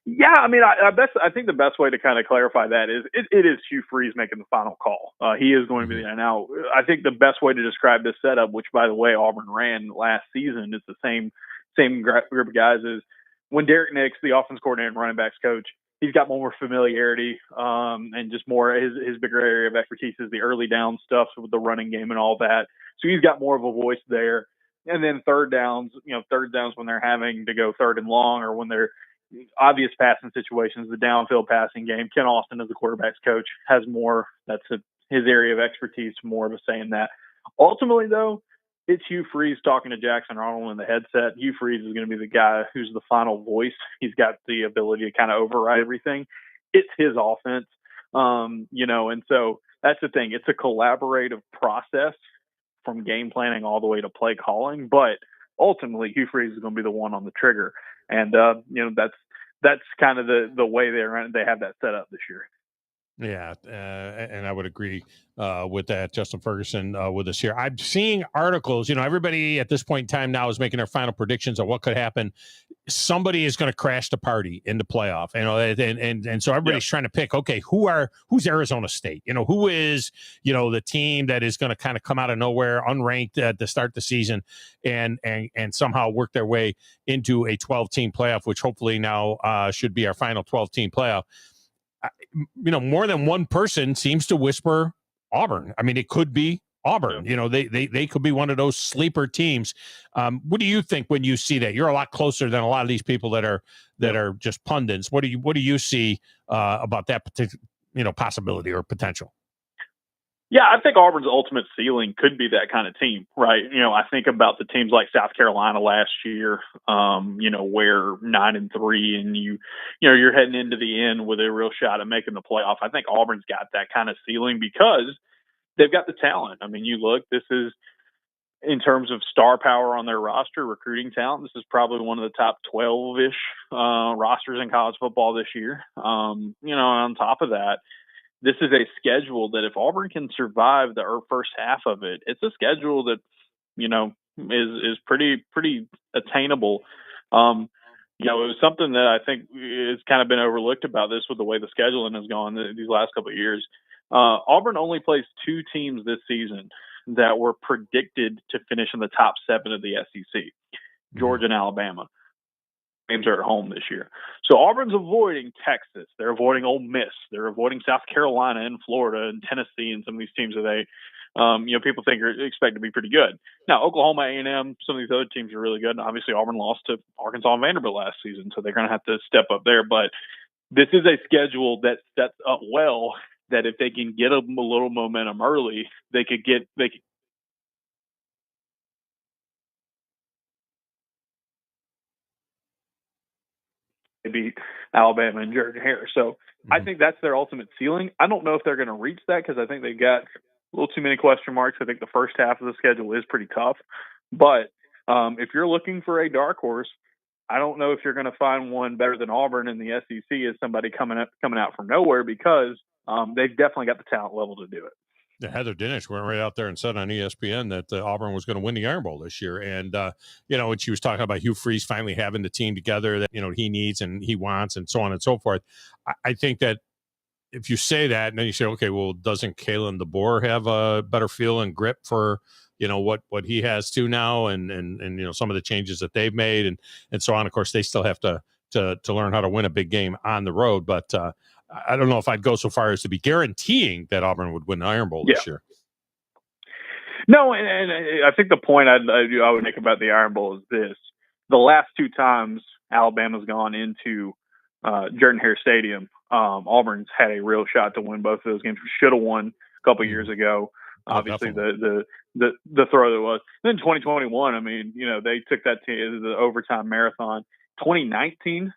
Yeah, I mean, I think the best way to kind of clarify that is it is Hugh Freeze making the final call. He is going to be there. Now, I think the best way to describe this setup, which by the way Auburn ran last season, is the same group of guys, is when Derek Nix, the offense coordinator and running backs coach, he's got more familiarity and just more his bigger area of expertise is the early down stuff with the running game and all that. So he's got more of a voice there. And then third downs when they're having to go third and long or when they're obvious passing situations, the downfield passing game. Ken Austin, as the quarterback's coach, has more. That's his area of expertise, more of a say in that. Ultimately, though, it's Hugh Freeze talking to Jackson Arnold in the headset. Hugh Freeze is going to be the guy who's the final voice. He's got the ability to kind of override everything. It's his offense, and so that's the thing. It's a collaborative process from game planning all the way to play calling, but ultimately Hugh Freeze is going to be the one on the trigger. And, that's kind of the way they have that set up this year. Yeah, and I would agree with that. Justin Ferguson with us here. I'm seeing articles, everybody at this point in time now is making their final predictions on what could happen. Somebody is going to crash the party in the playoff, and so everybody's trying to pick, okay, who's Arizona State? Who is, the team that is going to kind of come out of nowhere, unranked at the start of the season and somehow work their way into a 12-team playoff, which hopefully now should be our final 12-team playoff. More than one person seems to whisper Auburn. I mean, it could be Auburn. You know, they could be one of those sleeper teams. What do you think when you see that? You're a lot closer than a lot of these people that are just pundits. What do you see about that particular possibility or potential? Yeah, I think Auburn's ultimate ceiling could be that kind of team, right? I think about the teams like South Carolina last year, where 9-3, and you're heading into the end with a real shot at making the playoff. I think Auburn's got that kind of ceiling because they've got the talent. I mean, you look, this is in terms of star power on their roster, recruiting talent. This is probably one of the top 12-ish rosters in college football this year. On top of that, this is a schedule that if Auburn can survive the first half of it, it's a schedule that, is pretty attainable. It was something that I think has kind of been overlooked about this with the way the scheduling has gone these last couple of years. Auburn only plays 2 teams this season that were predicted to finish in the top 7 of the SEC, Georgia and Alabama. Games are at home this year. So Auburn's avoiding Texas. They're avoiding Ole Miss. They're avoiding South Carolina and Florida and Tennessee and some of these teams that they, people think are expected to be pretty good. Now, Oklahoma, A&M, some of these other teams are really good. And obviously, Auburn lost to Arkansas and Vanderbilt last season, so they're going to have to step up there. But this is a schedule that sets up well that if they can get a little momentum early, they could beat Alabama and Georgia. So I think that's their ultimate ceiling. I don't know if they're going to reach that because I think they've got a little too many question marks. I think the first half of the schedule is pretty tough. But if you're looking for a dark horse, I don't know if you're going to find one better than Auburn in the SEC as somebody coming out from nowhere because they've definitely got the talent level to do it. Yeah, Heather Dinich went right out there and said on ESPN that Auburn was going to win the Iron Bowl this year. And, when she was talking about Hugh Freeze finally having the team together that, he needs and he wants and so on and so forth. I think that if you say that and then you say, okay, well, doesn't Kalen DeBoer have a better feel and grip for, what he has to now and some of the changes that they've made and so on. Of course, they still have to learn how to win a big game on the road. But, I don't know if I'd go so far as to be guaranteeing that Auburn would win the Iron Bowl this year. No, and I think the point I would make about the Iron Bowl is this. The last 2 times Alabama's gone into Jordan-Hare Stadium, Auburn's had a real shot to win both of those games. We should have won a couple years ago. Obviously, the throw that was. Then 2021, I mean, they took that to the overtime marathon. 2019,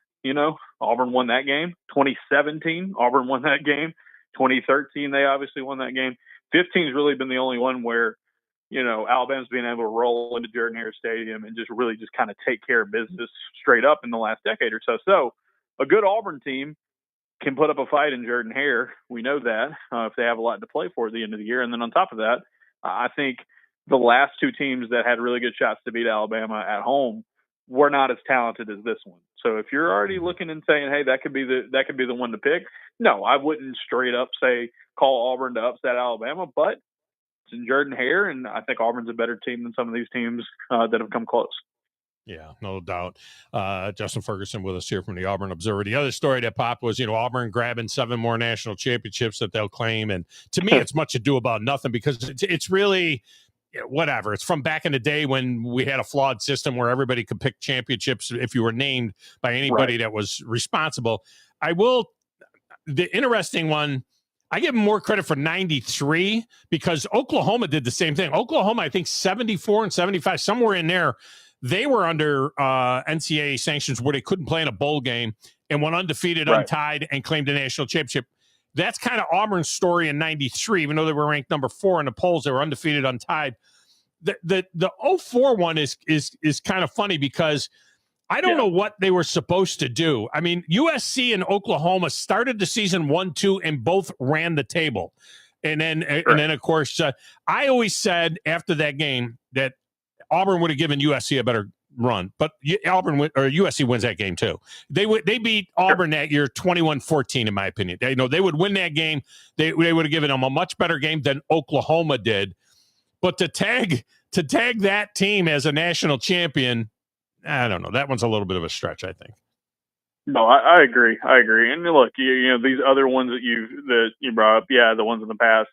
Auburn won that game. 2017, Auburn won that game. 2013, they obviously won that game. 15's really been the only one where, Alabama's been able to roll into Jordan-Hare Stadium and just kind of take care of business straight up in the last decade or so. So a good Auburn team can put up a fight in Jordan-Hare. We know that if they have a lot to play for at the end of the year. And then on top of that, I think the last 2 teams that had really good shots to beat Alabama at home were not as talented as this one. So if you're already looking and saying, hey, that could be the one to pick, no, I wouldn't straight up say call Auburn to upset Alabama, but it's in Jordan-Hare, and I think Auburn's a better team than some of these teams that have come close. Yeah, no doubt. Justin Ferguson with us here from the Auburn Observer. The other story that popped was, Auburn grabbing 7 more national championships that they'll claim. And to me, it's much ado about nothing because it's really whatever. It's from back in the day when we had a flawed system where everybody could pick championships if you were named by anybody that was responsible. The interesting one, I give them more credit for 93 because Oklahoma did the same thing. Oklahoma, I think 74 and 75, somewhere in there, they were under NCAA sanctions where they couldn't play in a bowl game and went undefeated, untied, and claimed a national championship. That's kind of Auburn's story in 93, even though they were ranked number 4 in the polls, they were undefeated, untied. The 04 one is kind of funny because I don't know what they were supposed to do. I mean, USC and Oklahoma started the season 1-2 and both ran the table. And then of course, I always said after that game that Auburn would have given USC a better run, but USC wins that game too. They beat Auburn that year 21-14, in my opinion. They would win that game. They would have given them a much better game than Oklahoma did. But to tag that team as a national champion, I don't know. That one's a little bit of a stretch, I think. No, I agree. And look, these other ones that you brought up, the ones in the past,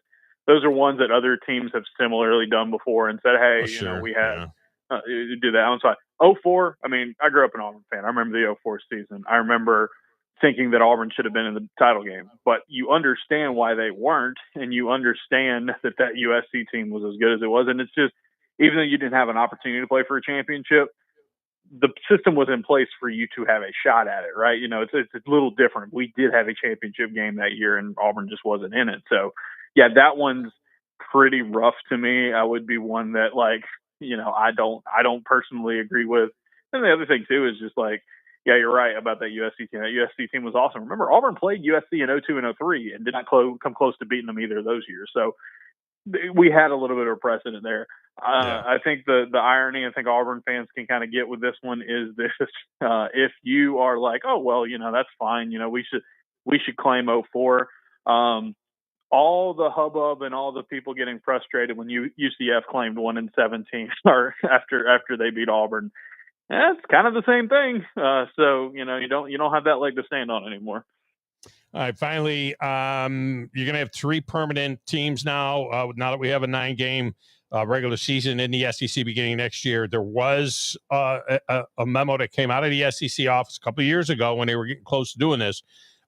those are ones that other teams have similarly done before and said, hey, we had do that. I'm sorry. 04, I mean, I grew up an Auburn fan. I remember the 04 season. I remember thinking that Auburn should have been in the title game, but you understand why they weren't, and you understand that USC team was as good as it was. And it's just, even though you didn't have an opportunity to play for a championship, the system was in place for you to have a shot at it, right? It's a little different. We did have a championship game that year, and Auburn just wasn't in it. So, yeah, that one's pretty rough to me. I would be one that, I don't personally agree with. And the other thing too is just yeah, you're right about that USC team. That USC team was awesome. Remember, Auburn played USC in 02 and 03 and did not come close to beating them either of those years. So we had a little bit of a precedent there. I think the irony I think Auburn fans can kind of get with this one is this: if you are like, oh well, that's fine. We should claim 04. All the hubbub and all the people getting frustrated when UCF claimed 1 and 17 or after they beat Auburn. That's kind of the same thing. So you don't have that leg to stand on anymore. All right, finally, you're going to have 3 permanent teams now. Now that we have a 9-game regular season in the SEC beginning next year, there was a memo that came out of the SEC office a couple of years ago when they were getting close to doing this.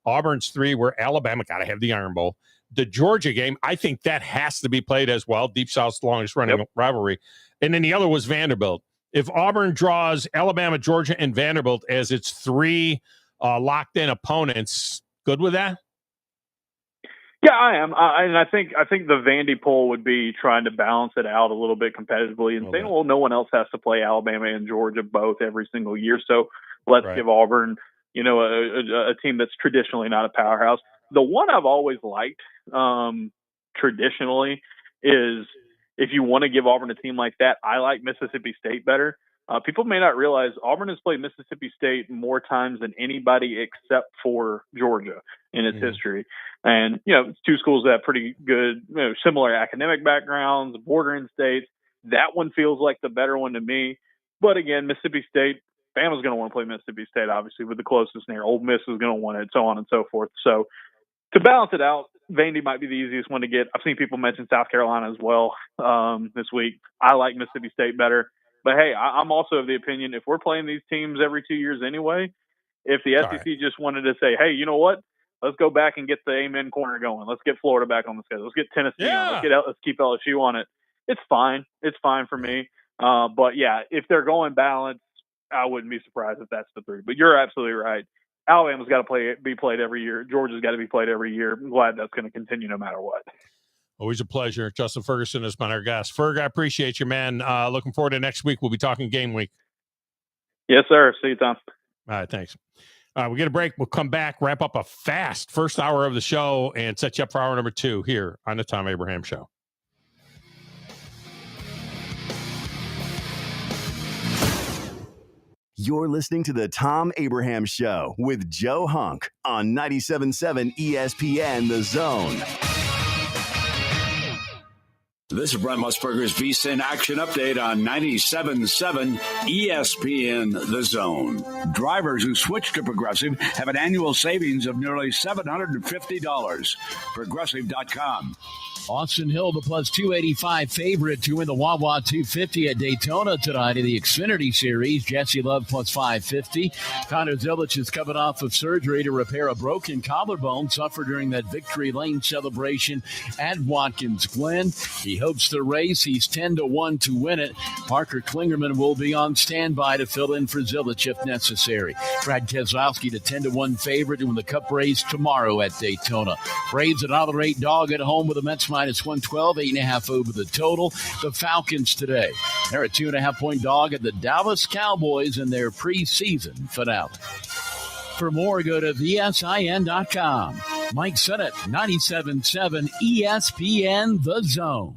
Auburn's 3 were Alabama, got to have the Iron Bowl. The Georgia game, I think that has to be played as well. Deep South's longest running rivalry. And then the other was Vanderbilt. If Auburn draws Alabama, Georgia, and Vanderbilt as its 3 locked-in opponents, good with that? Yeah, I am. And I think the Vandy poll would be trying to balance it out a little bit competitively and saying, well, no one else has to play Alabama and Georgia both every single year. So let's give Auburn, a team that's traditionally not a powerhouse. The one I've always liked traditionally is if you want to give Auburn a team like that, I like Mississippi State better. People may not realize Auburn has played Mississippi State more times than anybody except for Georgia in its history. And, it's 2 schools that have pretty good, similar academic backgrounds, bordering states. That one feels like the better one to me. But again, Mississippi State, Bama's going to want to play Mississippi State, obviously, with the closest near. Ole Miss is going to want it, so on and so forth. So to balance it out, Vandy might be the easiest one to get. I've seen people mention South Carolina as well this week. I like Mississippi State better. But, hey, I'm also of the opinion if we're playing these teams every 2 years anyway, if the SEC just wanted to say, hey, you know what? Let's go back and get the amen corner going. Let's get Florida back on the schedule. Let's get Tennessee on. Let's keep LSU on it. It's fine. It's fine for me. But, yeah, if they're going balanced, I wouldn't be surprised if that's the 3. But you're absolutely right. Alabama's got to be played every year. Georgia's got to be played every year. I'm glad that's going to continue no matter what. Always a pleasure. Justin Ferguson has been our guest. Ferg, I appreciate you, man. Looking forward to next week. We'll be talking game week. Yes, sir. See you, Tom. All right, thanks. We'll get a break. We'll come back, wrap up a fast first hour of the show, and set you up for hour number 2 here on the Thom Abraham Show. You're listening to the Thom Abraham Show with Joe Hunk on 97.7 ESPN The Zone. This is Brent Musburger's VSiN Action Update on 97.7 ESPN The Zone. Drivers who switch to Progressive have an annual savings of nearly $750. Progressive.com. Austin Hill, the plus 285 favorite to win the Wawa 250 at Daytona tonight in the Xfinity Series. Jesse Love plus 550. Connor Zilich is coming off of surgery to repair a broken collarbone suffered during that Victory Lane celebration at Watkins Glen. He hopes to race. He's 10-1 to win it. Parker Klingerman will be on standby to fill in for Zilich if necessary. Brad Keselowski, the 10-1 favorite to win the Cup race tomorrow at Daytona. Braves another 8 dog at home with a Mets minus 112, 8.5 over the total. The Falcons today, they're a 2.5-point dog at the Dallas Cowboys in their preseason finale. For more, go to VSIN.com. Mike Sennett, 97.7 ESPN The Zone.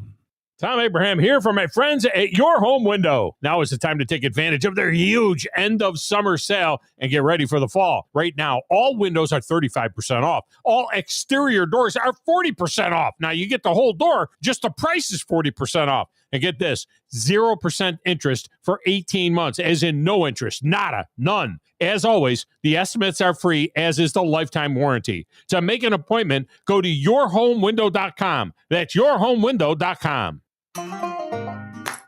Thom Abraham here for my friends at your home window. Now is the time to take advantage of their huge end of summer sale and get ready for the fall. Right now, all windows are 35% off. All exterior doors are 40% off. Now you get the whole door, just the price is 40% off. And get this, 0% interest for 18 months, as in no interest, nada, none. As always, the estimates are free, as is the lifetime warranty. To make an appointment, go to yourhomewindow.com. That's yourhomewindow.com.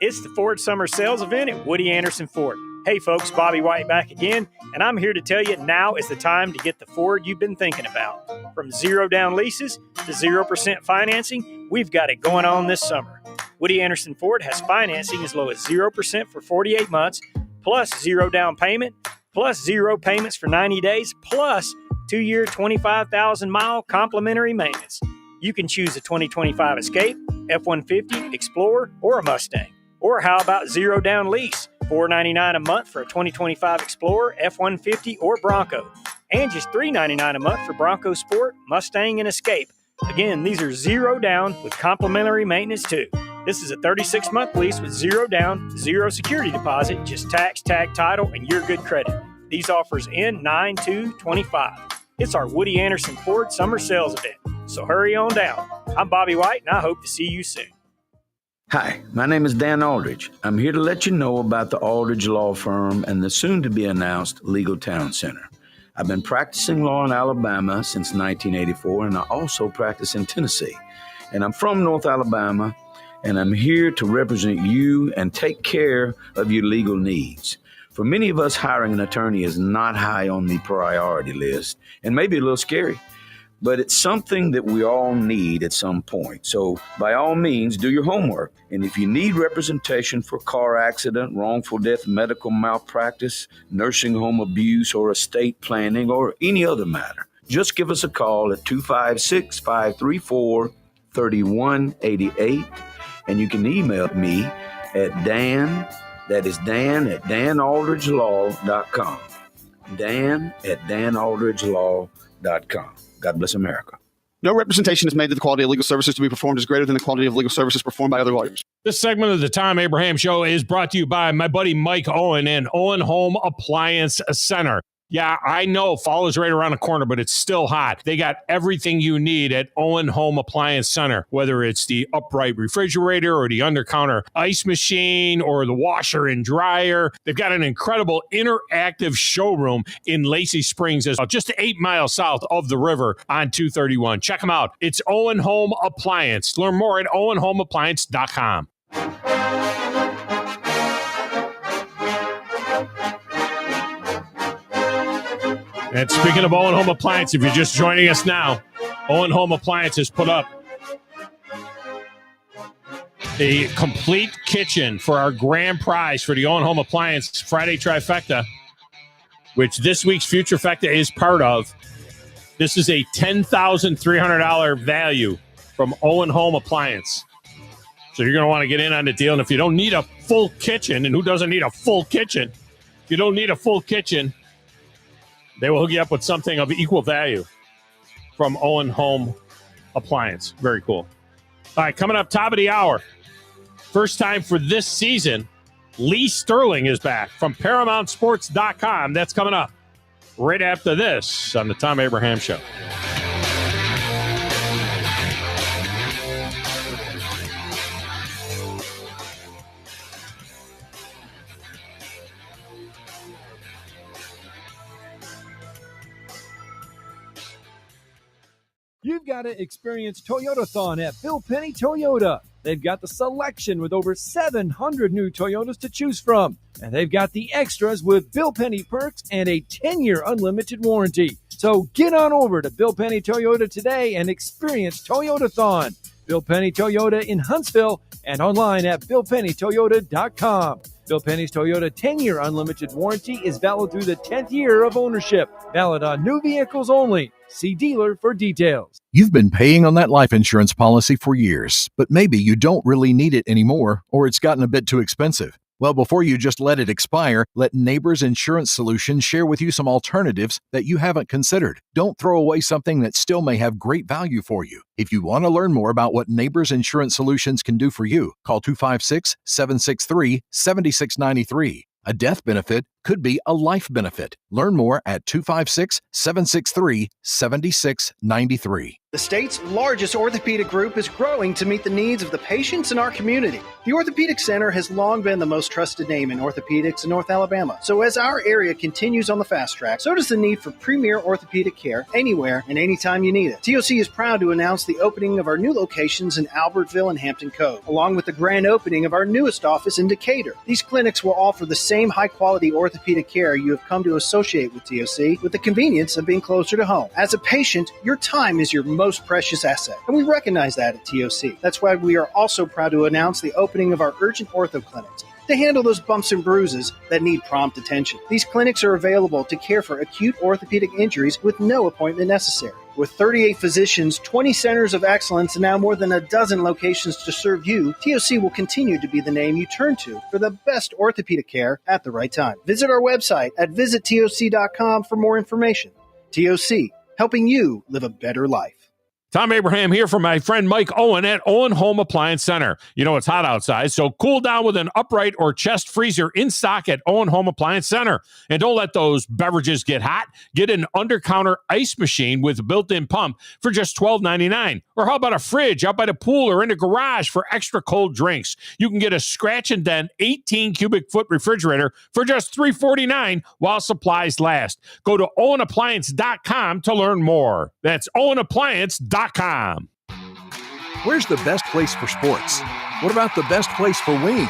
It's the Ford Summer Sales Event at Woody Anderson Ford. Hey folks, Bobby White back again, and I'm here to tell you now is the time to get the Ford you've been thinking about. From 0 down leases to 0% financing, we've got it going on this summer. Woody Anderson Ford has financing as low as 0% for 48 months, plus 0 down payment, plus 0 payments for 90 days, plus 2-year 25,000-mile complimentary maintenance. You can choose a 2025 Escape, F-150, Explorer, or a Mustang. Or how about 0 down lease, $499 a month for a 2025 Explorer, F-150, or Bronco, and just $399 a month for Bronco Sport, Mustang, and Escape. Again, these are 0 down with complimentary maintenance too. This is a 36-month lease with 0 down, 0 security deposit, just tax, tag, title, and your good credit. These offers end 9/2/25. It's our Woody Anderson Ford Summer Sales Event, so hurry on down. I'm Bobby White, and I hope to see you soon. Hi, my name is Dan Aldridge. I'm here to let you know about the Aldridge Law Firm and the soon-to-be-announced Legal Town Center. I've been practicing law in Alabama since 1984, and I also practice in Tennessee. And I'm from North Alabama, and I'm here to represent you and take care of your legal needs. For many of us, hiring an attorney is not high on the priority list, and maybe a little scary. But it's something that we all need at some point. So by all means, do your homework. And if you need representation for car accident, wrongful death, medical malpractice, nursing home abuse, or estate planning, or any other matter, just give us a call at 256-534-3188. And you can email me at Dan, that is Dan at danaldridgelaw.com. Dan at danaldridgelaw.com. God bless America. No representation is made that the quality of legal services to be performed is greater than the quality of legal services performed by other lawyers. This segment of the Thom Abraham Show is brought to you by my buddy Mike Owen and Owen Home Appliance Center. Yeah, I know fall is right around the corner, but it's still hot. They got everything you need at Owen Home Appliance Center, whether it's the upright refrigerator or the under-counter ice machine or the washer and dryer. They've got an incredible interactive showroom in Lacey Springs, as well, just 8 miles south of the river on 231. Check them out. It's Owen Home Appliance. Learn more at owenhomeappliance.com. And speaking of Owen Home Appliance, if you're just joining us now, Owen Home Appliance has put up a complete kitchen for our grand prize for the Owen Home Appliance Friday Trifecta, which this week's Future Fecta is part of. This is a $10,300 value from Owen Home Appliance. So you're going to want to get in on the deal. And if you don't need a full kitchen, and who doesn't need a full kitchen? If you don't need a full kitchen, they will hook you up with something of equal value from Owen Home Appliance. Very cool. All right, coming up top of the hour. First time for this season, Lee Sterling is back from ParamountSports.com. That's coming up right after this on the Thom Abraham Show. You've got to experience Toyota-thon at Bill Penny Toyota. They've got the selection with over 700 new Toyotas to choose from. And they've got the extras with Bill Penny perks and a 10-year unlimited warranty. So get on over to Bill Penny Toyota today and experience Toyota-thon. Bill Penny Toyota in Huntsville and online at BillPennyToyota.com. Bill Penny's Toyota 10-year unlimited warranty is valid through the 10th year of ownership. Valid on new vehicles only. See dealer for details. You've been paying on that life insurance policy for years, but maybe you don't really need it anymore, or it's gotten a bit too expensive. Well, before you just let it expire, let Neighbors Insurance Solutions share with you some alternatives that you haven't considered. Don't throw away something that still may have great value for you. If you want to learn more about what Neighbors Insurance Solutions can do for you, call 256-763-7693. A death benefit could be a life benefit. Learn more at 256-763-7693. The state's largest orthopedic group is growing to meet the needs of the patients in our community. The Orthopedic Center has long been the most trusted name in orthopedics in North Alabama. So as our area continues on the fast track, so does the need for premier orthopedic care anywhere and anytime you need it. TOC is proud to announce the opening of our new locations in Albertville and Hampton Cove, along with the grand opening of our newest office in Decatur. These clinics will offer the same high-quality orthopedic care you have come to associate with TOC, with the convenience of being closer to home. As a patient, your time is your most precious asset, and we recognize that at TOC. That's why we are also proud to announce the opening of our urgent ortho clinics to handle those bumps and bruises that need prompt attention. These clinics are available to care for acute orthopedic injuries with no appointment necessary. With 38 physicians, 20 centers of excellence, and now more than a dozen locations to serve you, TOC will continue to be the name you turn to for the best orthopedic care at the right time. Visit our website at visittoc.com for more information. TOC, helping you live a better life. Thom Abraham here from my friend Mike Owen at Owen Home Appliance Center. You know it's hot outside, so cool down with an upright or chest freezer in stock at Owen Home Appliance Center. And don't let those beverages get hot. Get an under-counter ice machine with a built-in pump for just $12.99. Or how about a fridge out by the pool or in the garage for extra cold drinks? You can get a scratch and dent 18 cubic foot refrigerator for just $3.49 while supplies last. Go to owenappliance.com to learn more. That's owenappliance.com. Where's the best place for sports? What about the best place for wings?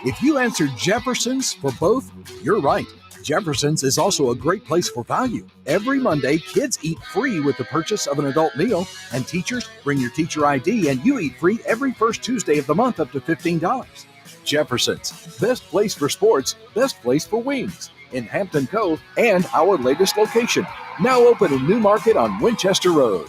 If you answered Jefferson's for both, you're right. Jefferson's is also a great place for value. Every Monday, kids eat free with the purchase of an adult meal, and teachers bring your teacher ID and you eat free every first Tuesday of the month up to $15. Jefferson's, best place for sports, best place for wings. In Hampton Cove and our latest location, now open in New Market on Winchester Road.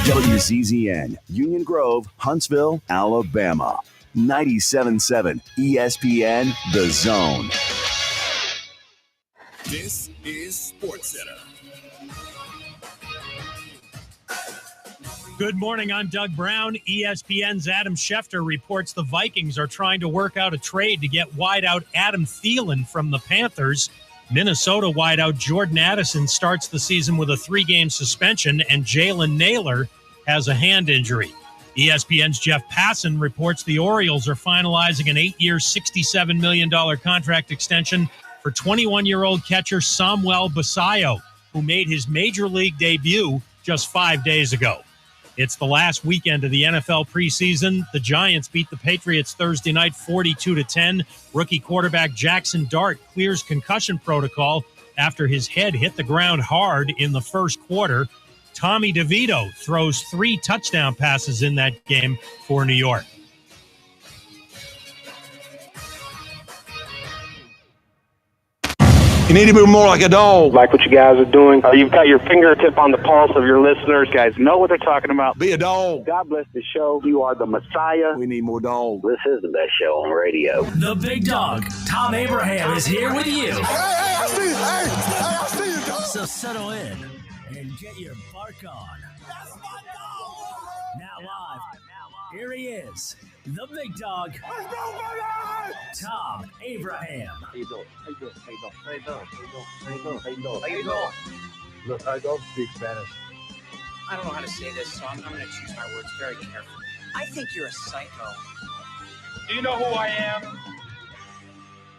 WCZN, Union Grove, Huntsville, Alabama. 97.7 ESPN, The Zone. This is Sports Center. Good morning, I'm Doug Brown. ESPN's Adam Schefter reports the Vikings are trying to work out a trade to get wideout Adam Thielen from the Panthers. Minnesota wideout Jordan Addison starts the season with a 3-game suspension, and Jalen Naylor has a hand injury. ESPN's Jeff Passan reports the Orioles are finalizing an 8-year, $67 million contract extension for 21-year-old catcher Samuel Basayo, who made his major league debut just 5 days ago. It's the last weekend of the NFL preseason. The Giants beat the Patriots Thursday night 42-10. Rookie quarterback Jackson Dart clears concussion protocol after his head hit the ground hard in the first quarter. Tommy DeVito throws 3 touchdown passes in that game for New York. You need to be more like a dog. Like what you guys are doing. You've got your fingertip on the pulse of your listeners. You guys know what they're talking about. Be a dog. God bless the show. You are the Messiah. We need more dogs. This is the best show on radio. The big dog, Thom Abraham, is here with you. Hey, I see you. I see you, dog. So settle in and get your bark on. That's my dog. Now live. Here he is, the big dog, Let's go, baby! Thom Abraham. How you doing? How you doing? How you doing? How you doing? How you doing? How you doing? How you doing? Look, I don't speak Spanish. I don't know how to say this, so I'm going to choose my words very carefully. I think you're a psycho. Do you know who I am?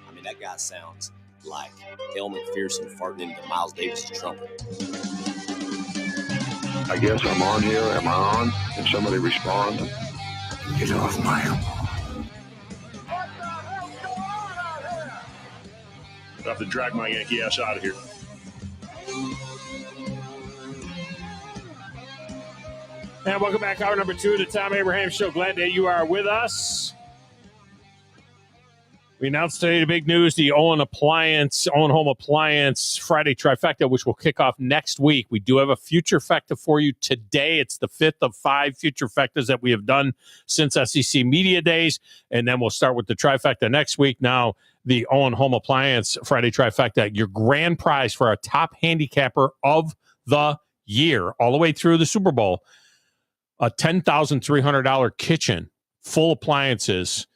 I mean, that guy sounds like Hale McPherson farting into Miles Davis' trumpet. I guess I'm on here. Am I on? Can somebody respond? Get off my elbow. I have to drag my Yankee ass out of here. And welcome back, hour number 2 of the Thom Abraham Show. Glad that you are with us. We announced today the big news, the Owen Home Appliance Friday Trifecta, which will kick off next week. We do have a future fecta for you today. It's the 5th of 5 future fectas that we have done since SEC Media Days. And then we'll start with the trifecta next week. Now, the Owen Home Appliance Friday Trifecta, your grand prize for our top handicapper of the year, all the way through the Super Bowl, a $10,300 kitchen, full appliances,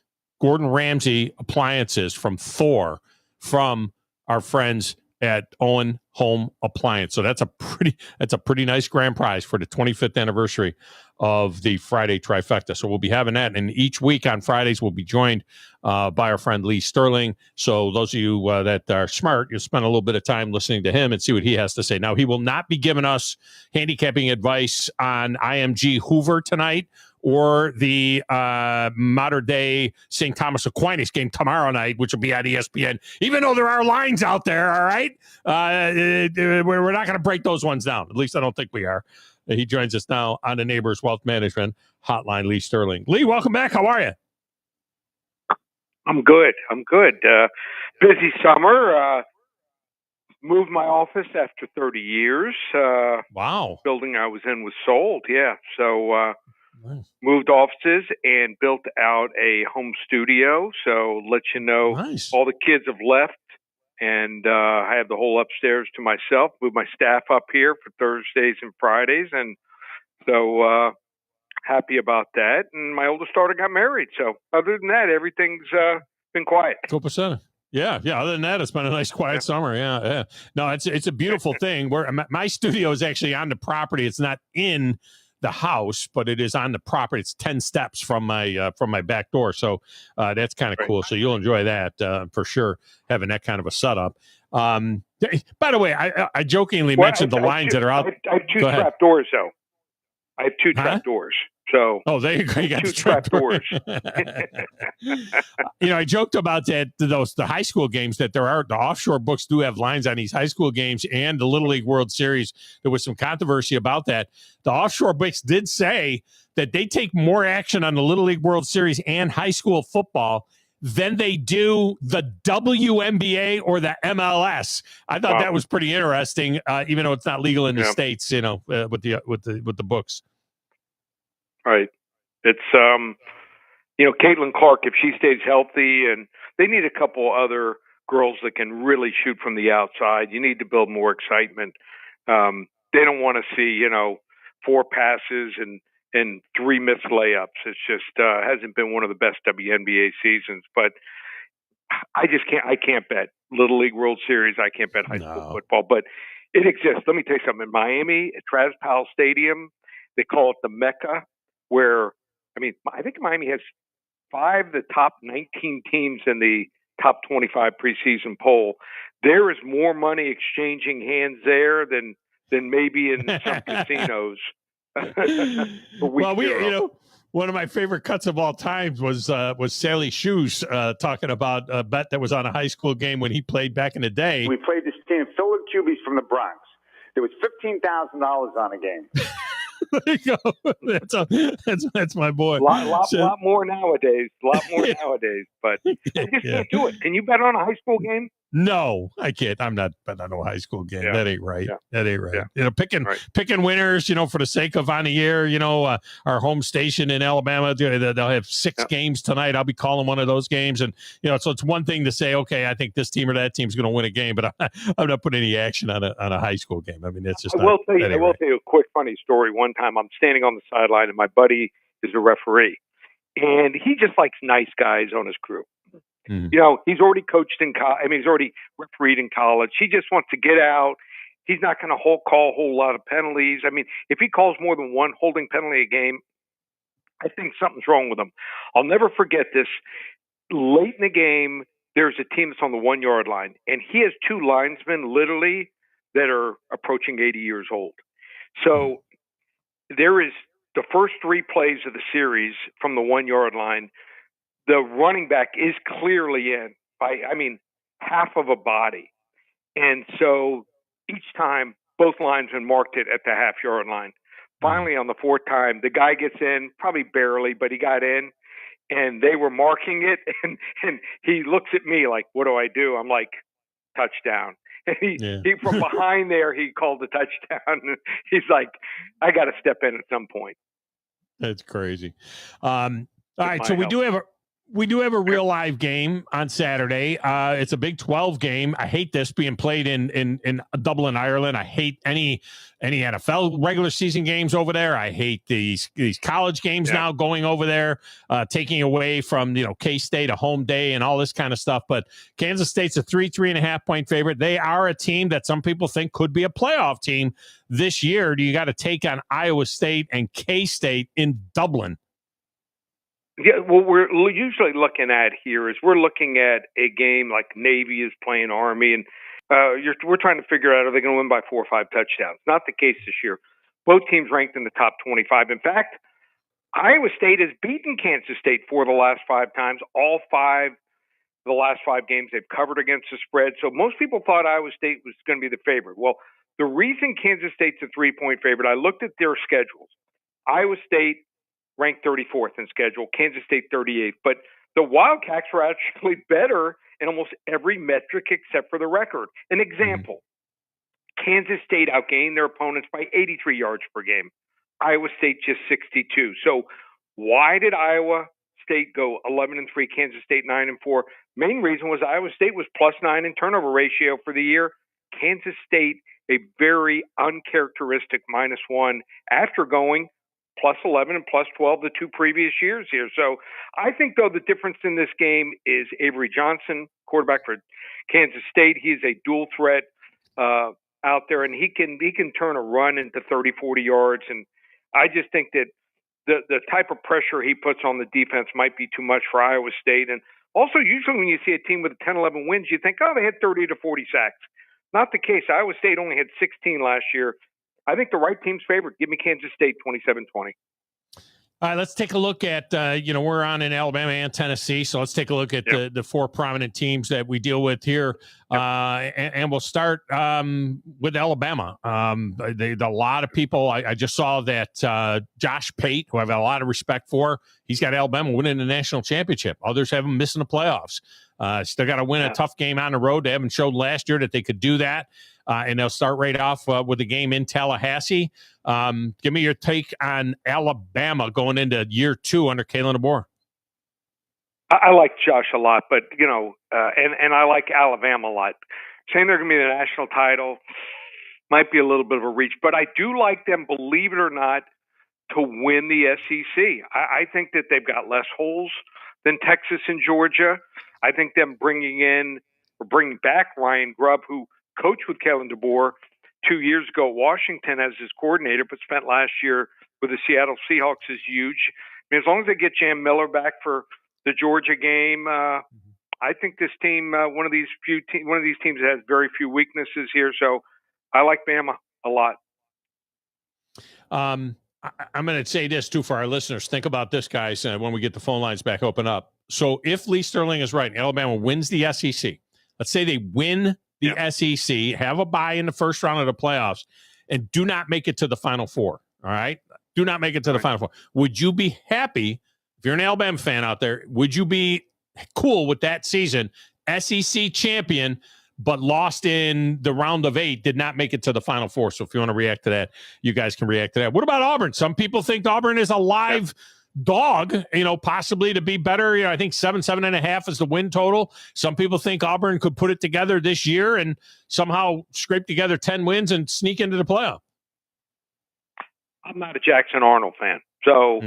Gordon Ramsay appliances from Thor, from our friends at Owen Home Appliance. So that's a pretty nice grand prize for the 25th anniversary of the Friday Trifecta. So we'll be having that, and each week on Fridays we'll be joined by our friend Lee Sterling. So those of you that are smart, you'll spend a little bit of time listening to him and see what he has to say. Now, he will not be giving us handicapping advice on IMG Hoover tonight or the modern day St. Thomas Aquinas game tomorrow night, which will be at ESPN, even though there are lines out there. All right. We're not going to break those ones down. At least I don't think we are. He joins us now on the Neighbors Wealth Management Hotline, Lee Sterling. Lee, welcome back. How are you? I'm good. Busy summer. Moved my office after 30 years. Wow. Building I was in was sold. Yeah. So nice. Moved offices and built out a home studio. So let you know, nice. All the kids have left, and I have the whole upstairs to myself. Moved my staff up here for Thursdays and Fridays, and so happy about that. And my oldest daughter got married. So other than that, everything's been quiet. 2%. Yeah. Other than that, it's been a nice, quiet summer. Yeah. No, it's a beautiful thing. Where my studio is actually on the property. It's not in the house, but it is on the property. It's 10 steps from my back door. So that's kind of cool. So you'll enjoy that for sure, having that kind of a setup. By the way, I jokingly mentioned the lines that are out. I have two trap doors, though. I have two trap doors. So there you go. You got two the trap doors. I joked about that. The high school games that the offshore books do have lines on these high school games and the Little League World Series. There was some controversy about that. The offshore books did say that they take more action on the Little League World Series and high school football than they do the WNBA or the MLS. I thought that was pretty interesting, even though it's not legal in the States. With the books. Right. It's, Caitlin Clark, if she stays healthy, and they need a couple other girls that can really shoot from the outside. You need to build more excitement. They don't want to see, 4 passes and 3 missed layups. It's just hasn't been one of the best WNBA seasons. But I can't bet Little League World Series. I can't bet high school football. But it exists. Let me tell you something. In Miami, at Travis Powell Stadium, they call it the Mecca, where, I think Miami has 5 of the top 19 teams in the top 25 preseason poll. There is more money exchanging hands there than maybe in some casinos. Well, one of my favorite cuts of all time was Sally Shoes talking about a bet that was on a high school game when he played back in the day. We played this team, Philip Cubies from the Bronx. There was $15,000 on a game. There you go. That's my boy. Lot more nowadays. But I just can't do it. Can you bet on a high school game? No, I can't. I'm not betting on a high school game. That ain't right. That ain't right. Yeah. Picking winners, for the sake of on the air, our home station in Alabama, they'll have 6 games tonight. I'll be calling one of those games. And, so it's one thing to say, okay, I think this team or that team's going to win a game, but I'm not putting any action on a high school game. It's just I will tell you a quick funny story. One time I'm standing on the sideline and my buddy is a referee, and he just likes nice guys on his crew. Mm-hmm. He's already coached in college. He's already refereed in college. He just wants to get out. He's not going to call a whole lot of penalties. If he calls more than one holding penalty a game, I think something's wrong with him. I'll never forget this. Late in the game, there's a team that's on the 1-yard line, and he has 2 linesmen literally that are approaching 80 years old. So there is the first 3 plays of the series from the 1-yard line. The running back is clearly in by, half of a body. And so each time, both linesmen marked it at the half-yard line. Finally, on the 4th time, the guy gets in, probably barely, but he got in, and they were marking it. And he looks at me like, what do I do? I'm like, touchdown. And he from behind there, he called the touchdown. He's like, I got to step in at some point. That's crazy. All right, so we do have We do have a real live game on Saturday. It's a Big 12 game. I hate this being played in Dublin, Ireland. I hate any NFL regular season games over there. I hate these college games now going over there, taking away from K-State a home day and all this kind of stuff. But Kansas State's a 3.5 point favorite. They are a team that some people think could be a playoff team this year. Do you got to take on Iowa State and K-State in Dublin? Yeah, what we're usually looking at here is we're looking at a game like Navy is playing Army, and we're trying to figure out, are they going to win by 4 or 5 touchdowns? Not the case this year. Both teams ranked in the top 25. In fact, Iowa State has beaten Kansas State 4 of the last 5 times. All 5 of the last 5 games they've covered against the spread. So most people thought Iowa State was going to be the favorite. Well, the reason Kansas State's a 3-point favorite, I looked at their schedules. Iowa State ranked 34th in schedule, Kansas State 38th. But the Wildcats were actually better in almost every metric except for the record. An example, Kansas State outgained their opponents by 83 yards per game. Iowa State just 62. So why did Iowa State go 11-3, Kansas State 9-4? Main reason was Iowa State was +9 in turnover ratio for the year. Kansas State, a very uncharacteristic -1 after going +11 and +12 the 2 previous years here. So I think, though, the difference in this game is Avery Johnson, quarterback for Kansas State. He's a dual threat out there, and he can turn a run into 30, 40 yards. And I just think that the type of pressure he puts on the defense might be too much for Iowa State. And also, usually when you see a team with 10, 11 wins, you think, oh, they had 30 to 40 sacks. Not the case. Iowa State only had 16 last year. I think the right team's favored. Give me Kansas State 27-20. All right, let's take a look at, we're on in Alabama and Tennessee, so let's take a look at the 4 prominent teams that we deal with here. And we'll start with Alabama. A lot of people, I just saw that Josh Pate, who I have a lot of respect for, he's got Alabama winning the national championship. Others have them missing the playoffs. Still got to win a tough game on the road. They haven't showed last year that they could do that. And they'll start right off with a game in Tallahassee. Give me your take on Alabama going into year 2 under Kalen DeBoer. I like Josh a lot, but, and I like Alabama a lot. Saying they're going to be the national title might be a little bit of a reach, but I do like them, believe it or not, to win the SEC. I think that they've got less holes than Texas and Georgia. I think them bringing back Ryan Grubb, who coached with Kalen DeBoer 2 years ago at Washington as his coordinator, but spent last year with the Seattle Seahawks, is huge. I mean, as long as they get Jam Miller back for the Georgia game, I think this team, one of these teams that has very few weaknesses here. So I like Bama a lot. I'm going to say this too for our listeners. Think about this, guys, when we get the phone lines back open up. So if Lee Sterling is right, Alabama wins the SEC. Let's say they win the SEC, have a bye in the first round of the playoffs, and do not make it to the Final Four. All right? Do not make it to the Final Four. Would you be happy, if you're an Alabama fan out there, would you be cool with that season, SEC champion, but lost in the round of 8, did not make it to the Final Four? So if you want to react to that, you guys can react to that. What about Auburn? Some people think Auburn is a live dog, possibly to be better. I think 7.5 is the win total. Some people think Auburn could put it together this year and somehow scrape together 10 wins and sneak into the playoff. I'm not a Jackson Arnold fan. So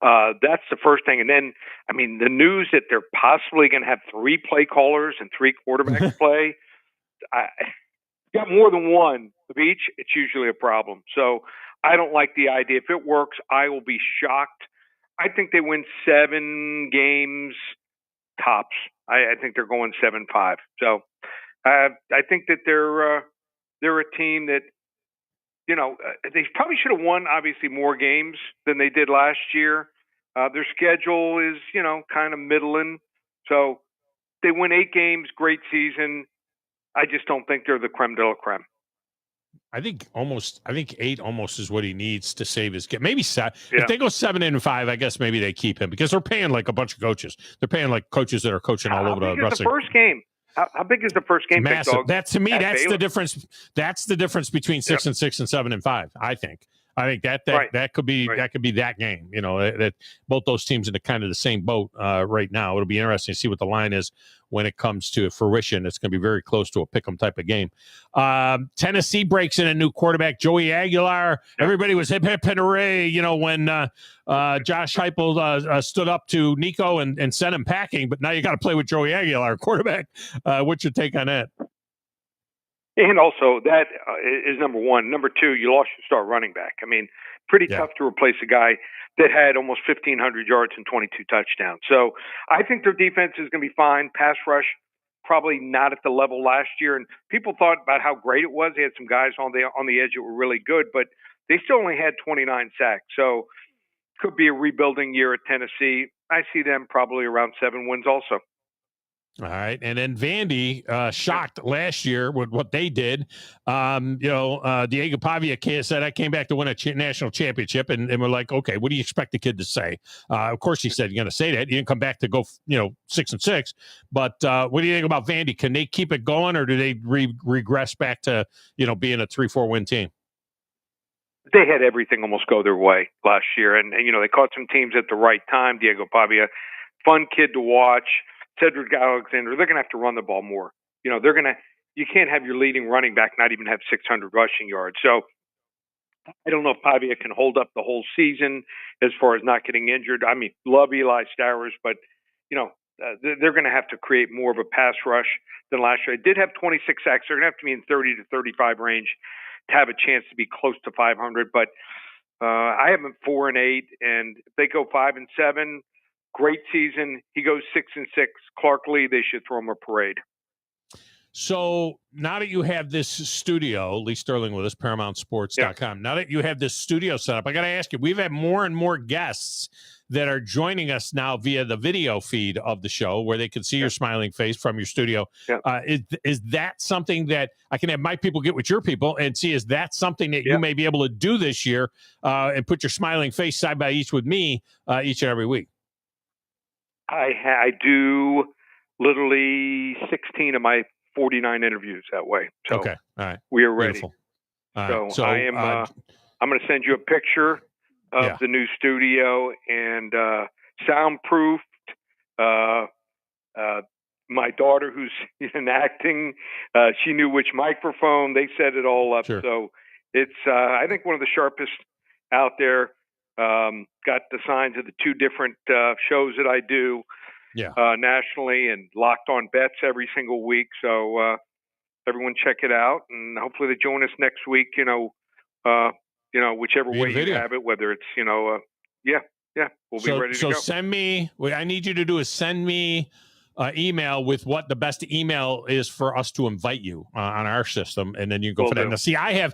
that's the first thing. And then, the news that they're possibly going to have 3 play callers and 3 quarterbacks play, you got more than one of each, it's usually a problem. So I don't like the idea. If it works, I will be shocked. I think they win 7 games tops. I think they're going 7-5. So I think that they're a team that, they probably should have won, obviously, more games than they did last year. Their schedule is, kind of middling. So they win 8 games, great season. I just don't think they're the creme de la creme. I think 8 almost is what he needs to save his game. Maybe 7. Yeah. If they go 7-5, I guess maybe they keep him because they're paying like a bunch of coaches. They're paying like coaches that are coaching all over the wrestling. The first game. How big is the first game? Massive. That to me, that's the difference. That's the difference between 6-6 and 7-5. I think. I think that could be that game. That both those teams in kind of the same boat right now. It'll be interesting to see what the line is when it comes to fruition. It's going to be very close to a pick'em type of game. Tennessee breaks in a new quarterback, Joey Aguilar. Everybody was hip hip and hooray, when Josh Heupel stood up to Nico and sent him packing. But now you got to play with Joey Aguilar, quarterback. What's your take on that? And also, that is number one. Number two, you lost your star running back. I mean, pretty tough to replace a guy that had almost 1,500 yards and 22 touchdowns. So I think their defense is going to be fine. Pass rush, probably not at the level last year. And people thought about how great it was. They had some guys on the edge that were really good, but they still only had 29 sacks. So could be a rebuilding year at Tennessee. I see them probably around 7 wins also. All right. And then Vandy shocked last year with what they did. Diego Pavia said, I came back to win a national championship. And we're like, okay, what do you expect the kid to say? Of course, he said, you're going to say that. He didn't come back to go, 6-6. But what do you think about Vandy? Can they keep it going, or do they regress back to, being a 3-4 win team? They had everything almost go their way last year. And they caught some teams at the right time. Diego Pavia, fun kid to watch. Cedric Alexander, they're going to have to run the ball more. You can't have your leading running back not even have 600 rushing yards. So I don't know if Pavia can hold up the whole season as far as not getting injured. I mean, love Eli Stowers, but, they're going to have to create more of a pass rush than last year. They did have 26 sacks. They're going to have to be in 30 to 35 range to have a chance to be close to 500. But I have them 4-8, and if they go 5-7, great season. He goes 6-6. Clark Lee, they should throw him a parade. So now that you have this studio, Lee Sterling with us, ParamountSports.com. Now that you have this studio set up, I got to ask you, we've had more and more guests that are joining us now via the video feed of the show where they can see your smiling face from your studio. Is that something that I can have my people get with your people and see? Is that something that you may be able to do this year and put your smiling face side by each with me each and every week? I do literally 16 of my 49 interviews that way. So okay, all right, we are ready. Beautiful. All right. So I am. I'm going to send you a picture of the new studio and soundproofed. My daughter, who's in acting, she knew which microphone. They set it all up. Sure. So it's I think one of the sharpest out there. Got the signs of the 2 different shows that I do nationally, and Locked On Bets every single week. So everyone check it out, and hopefully they join us next week. Whichever way you have it, whether it's we'll be ready to go. So send me. What I need you to do is send me email with what the best email is for us to invite you on our system, and then you can go for that. Now, see, I have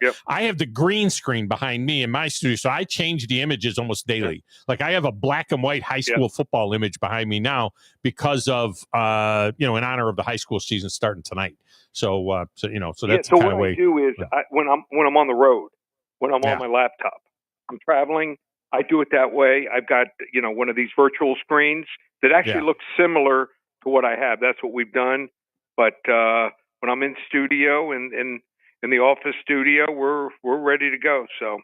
the green screen behind me in my studio, so I change the images almost daily. Like I have a black and white high school football image behind me now because of in honor of the high school season starting tonight. So that's so kind what of way. I do is when I'm on the road, when I'm on my laptop, I'm traveling. I do it that way. I've got one of these virtual screens that actually looks similar to what I have. That's what we've done. But when I'm in studio and in the office studio, we're ready to go. So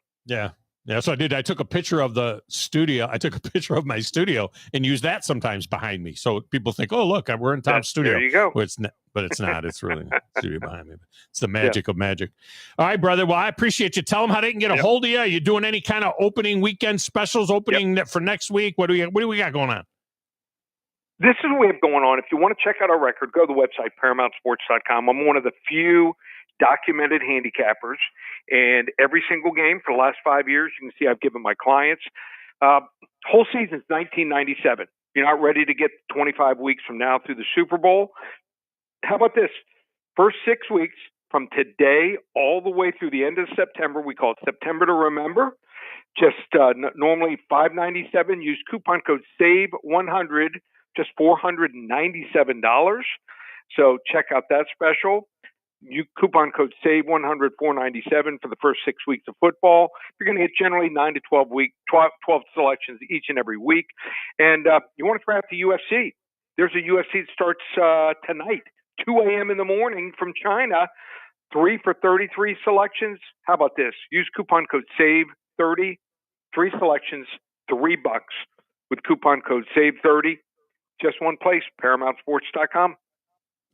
so I did. I took a picture of the studio. I took a picture of my studio and use that sometimes behind me, so people think, "Oh, look, we're in Thom's studio." There you go. Well, but it's not. It's really not studio behind me. It's the magic of magic. All right, brother. Well, I appreciate you. Tell them how they can get a hold of you. Are you doing any kind of opening weekend specials? For next week? What do we got going on? This is what we have going on. If you want to check out our record, go to the website, ParamountSports.com. I'm one of the few documented handicappers, and every single game for the last 5 years, you can see I've given my clients. Whole season's 1997. You're not ready to get 25 weeks from now through the Super Bowl. How about this? First 6 weeks from today all the way through the end of September, we call it September to Remember. Just normally $597. Use coupon code SAVE100. Just $497. So check out that special. You coupon code SAVE100, $497 for the first 6 weeks of football. You're going to get generally 9 to 12 selections each and every week. And you want to try out the UFC. There's a UFC that starts tonight, 2 a.m. in the morning from China. 3 for 33 selections. How about this? Use coupon code SAVE 30, 3 selections, $3 with coupon code SAVE30. Just one place, ParamountSports.com.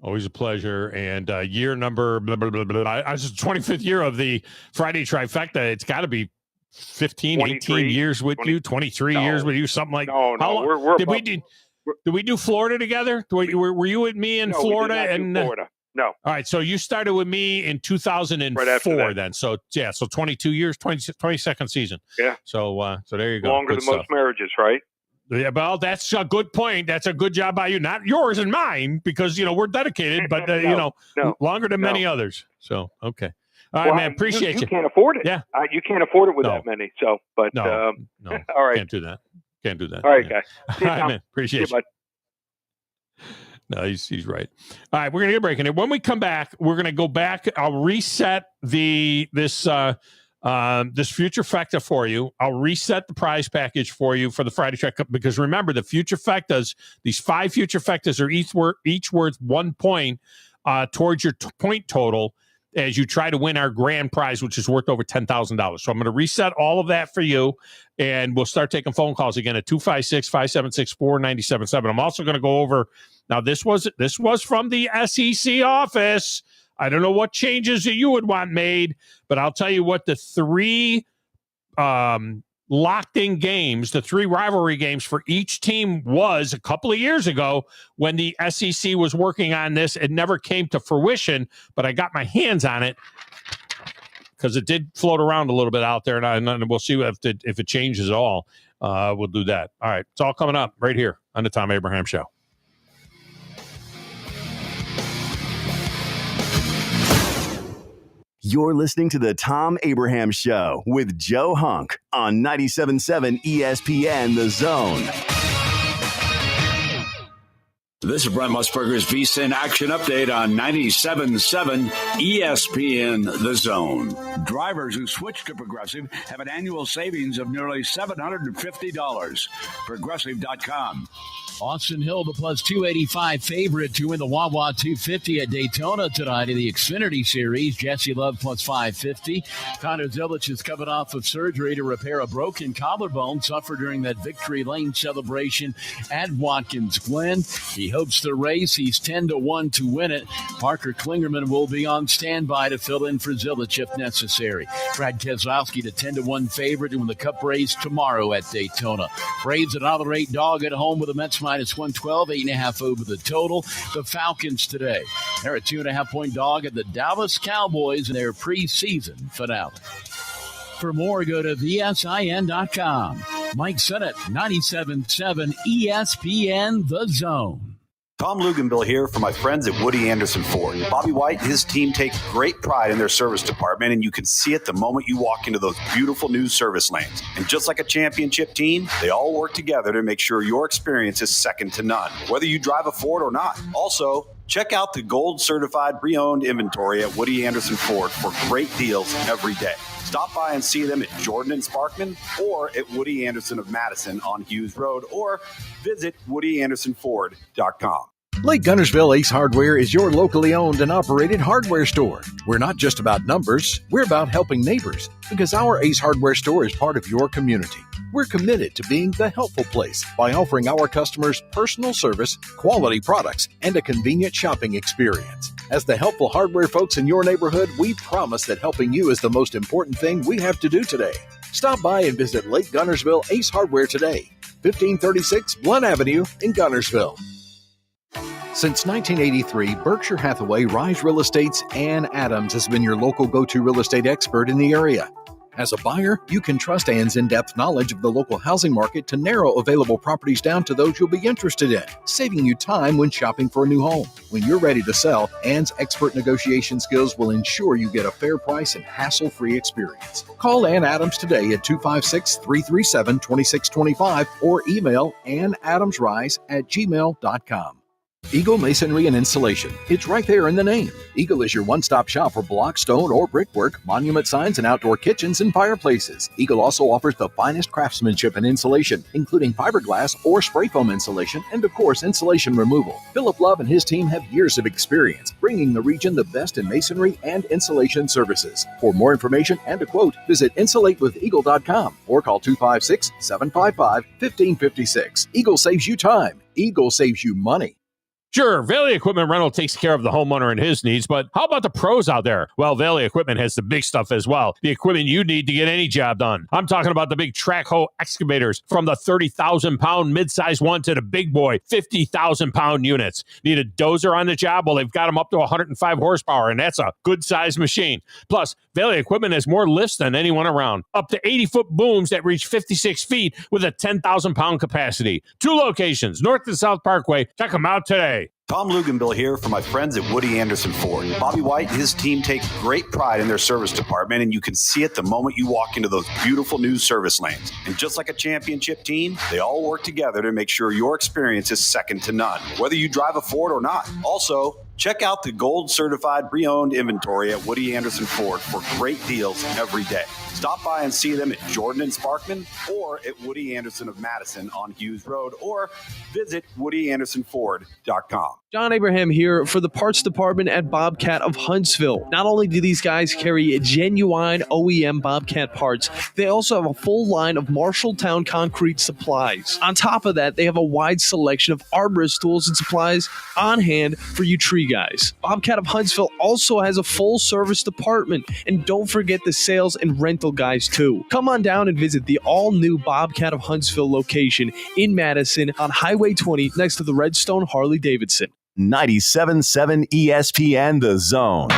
Always a pleasure. And year number, blah, blah, blah, blah. This is the 25th year of the Friday Trifecta. It's got to be 15, 18 years with you, 23 years with you, something like that. No. Did we do Florida together? Were you with me in Florida? We did not do Florida. No. All right. So you started with me in 2004 then. So 22 years, 22nd season. Yeah. So there you go. Longer Good than most marriages, right? Yeah, well, that's a good point. That's a good job by you. Not yours and mine, because, we're dedicated, but, longer than many others. So, okay. All right, man, appreciate you. You can't afford it. Yeah. You can't afford it with that many. So, but, no, all right. Can't do that. All right, guys. All right, man, appreciate you. No, he's right. All right, we're going to get a break. And when we come back, we're going to go back. I'll reset this future factor for you. I'll reset the prize package for you for the Friday Track, because remember, the future factors, these 5 future factors are each worth 1 point towards your point total as you try to win our grand prize, which is worth over $10,000. So I'm going to reset all of that for you, and we'll start taking phone calls again at 256-576-4977. I'm also going to go over, now this was from the SEC office. I don't know what changes that you would want made, but I'll tell you what the 3 locked-in games, the 3 rivalry games for each team was a couple of years ago when the SEC was working on this. It never came to fruition, but I got my hands on it because it did float around a little bit out there, and we'll see if it changes at all. We'll do that. All right, it's all coming up right here on the Thom Abraham Show. You're listening to the Thom Abraham Show with Joe Hunk on 97.7 ESPN The Zone. This is Brent Musburger's VSiN Action Update on 97.7 ESPN The Zone. Drivers who switch to Progressive have an annual savings of nearly $750. Progressive.com. Austin Hill, the plus 285 favorite to win the Wawa 250 at Daytona tonight in the Xfinity Series. Jesse Love plus 550. Connor Zilic is coming off of surgery to repair a broken collarbone suffered during that Victory Lane celebration at Watkins Glen. He hopes to race. He's 10-1 to win it. Parker Klingerman will be on standby to fill in for Zilic if necessary. Brad Keselowski, the 10-1 favorite to win the Cup race tomorrow at Daytona. Braves another 8 dog at home with the Mets minus 112, 8.5 over the total. The Falcons today, they're a 2.5-point dog at the Dallas Cowboys in their preseason finale. For more, go to VSIN.com. Mike Sennett, 97.7 ESPN The Zone. Tom Luganville here for my friends at Woody Anderson Ford. Bobby White and his team take great pride in their service department, and you can see it the moment you walk into those beautiful new service lanes. And just like a championship team, they all work together to make sure your experience is second to none, whether you drive a Ford or not. Also, check out the gold certified pre-owned inventory at Woody Anderson Ford for great deals every day. Stop by and see them at Jordan and Sparkman or at Woody Anderson of Madison on Hughes Road, or visit WoodyAndersonFord.com. Lake Gunnersville Ace Hardware is your locally owned and operated hardware store. We're not just about numbers, we're about helping neighbors, because our Ace Hardware store is part of your community. We're committed to being the helpful place by offering our customers personal service, quality products, and a convenient shopping experience. As the helpful hardware folks in your neighborhood, we promise that helping you is the most important thing we have to do today. Stop by and visit Lake Gunnersville Ace Hardware today, 1536 Blunt Avenue in Gunnersville. Since 1983, Berkshire Hathaway Rise Real Estate's Ann Adams has been your local go-to real estate expert in the area. As a buyer, you can trust Ann's in-depth knowledge of the local housing market to narrow available properties down to those you'll be interested in, saving you time when shopping for a new home. When you're ready to sell, Ann's expert negotiation skills will ensure you get a fair price and hassle-free experience. Call Ann Adams today at 256-337-2625 or email annadamsrise@gmail.com. Eagle Masonry and Insulation. It's right there in the name. Eagle is your one-stop shop for block, stone, or brickwork, monument signs, and outdoor kitchens and fireplaces. Eagle also offers the finest craftsmanship in insulation, including fiberglass or spray foam insulation, and of course, insulation removal. Philip Love and his team have years of experience, bringing the region the best in masonry and insulation services. For more information and a quote, visit insulatewitheagle.com or call 256-755-1556. Eagle saves you time. Eagle saves you money. Sure, Valley Equipment Rental takes care of the homeowner and his needs, but how about the pros out there? Well, Valley Equipment has the big stuff as well. The equipment you need to get any job done. I'm talking about the big track hoe excavators, from the 30,000-pound mid-size one to the big boy 50,000-pound units. Need a dozer on the job? Well, they've got them up to 105 horsepower, and that's a good-sized machine. Plus, Valley Equipment has more lifts than anyone around. Up to 80-foot booms that reach 56 feet with a 10,000-pound capacity. 2 locations, North and South Parkway. Check them out today. Tom Luganbill here for my friends at Woody Anderson Ford. Bobby White and his team take great pride in their service department, and you can see it the moment you walk into those beautiful new service lanes. And just like a championship team, they all work together to make sure your experience is second to none, whether you drive a Ford or not. Also, check out the gold certified pre-owned inventory at Woody Anderson Ford for great deals every day. Stop by and see them at Jordan and Sparkman or at Woody Anderson of Madison on Hughes Road, or visit WoodyAndersonFord.com. John Abraham here for the parts department at Bobcat of Huntsville. Not only do these guys carry genuine OEM Bobcat parts, they also have a full line of Marshalltown concrete supplies. On top of that, they have a wide selection of arborist tools and supplies on hand for you tree guys. Bobcat of Huntsville also has a full service department, and don't forget the sales and rental guys too. Come on down and visit the all-new Bobcat of Huntsville location in Madison on Highway 20 next to the Redstone Harley-Davidson. 97.7 ESPN The Zone.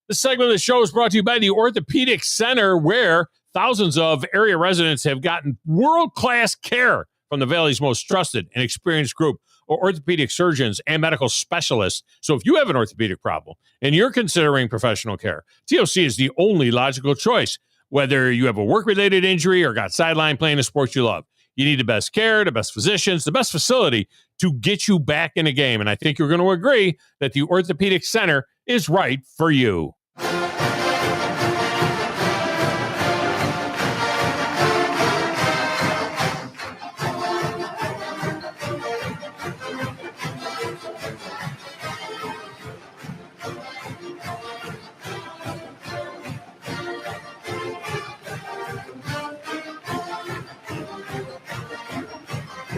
This segment of the show is brought to you by the Orthopedic Center, where thousands of area residents have gotten world-class care from the Valley's most trusted and experienced group of orthopedic surgeons and medical specialists. So if you have an orthopedic problem and you're considering professional care, TOC is the only logical choice. Whether you have a work-related injury or got sidelined playing a sport you love, you need the best care, the best physicians, the best facility to get you back in a game. And I think you're going to agree that the Orthopedic Center is right for you.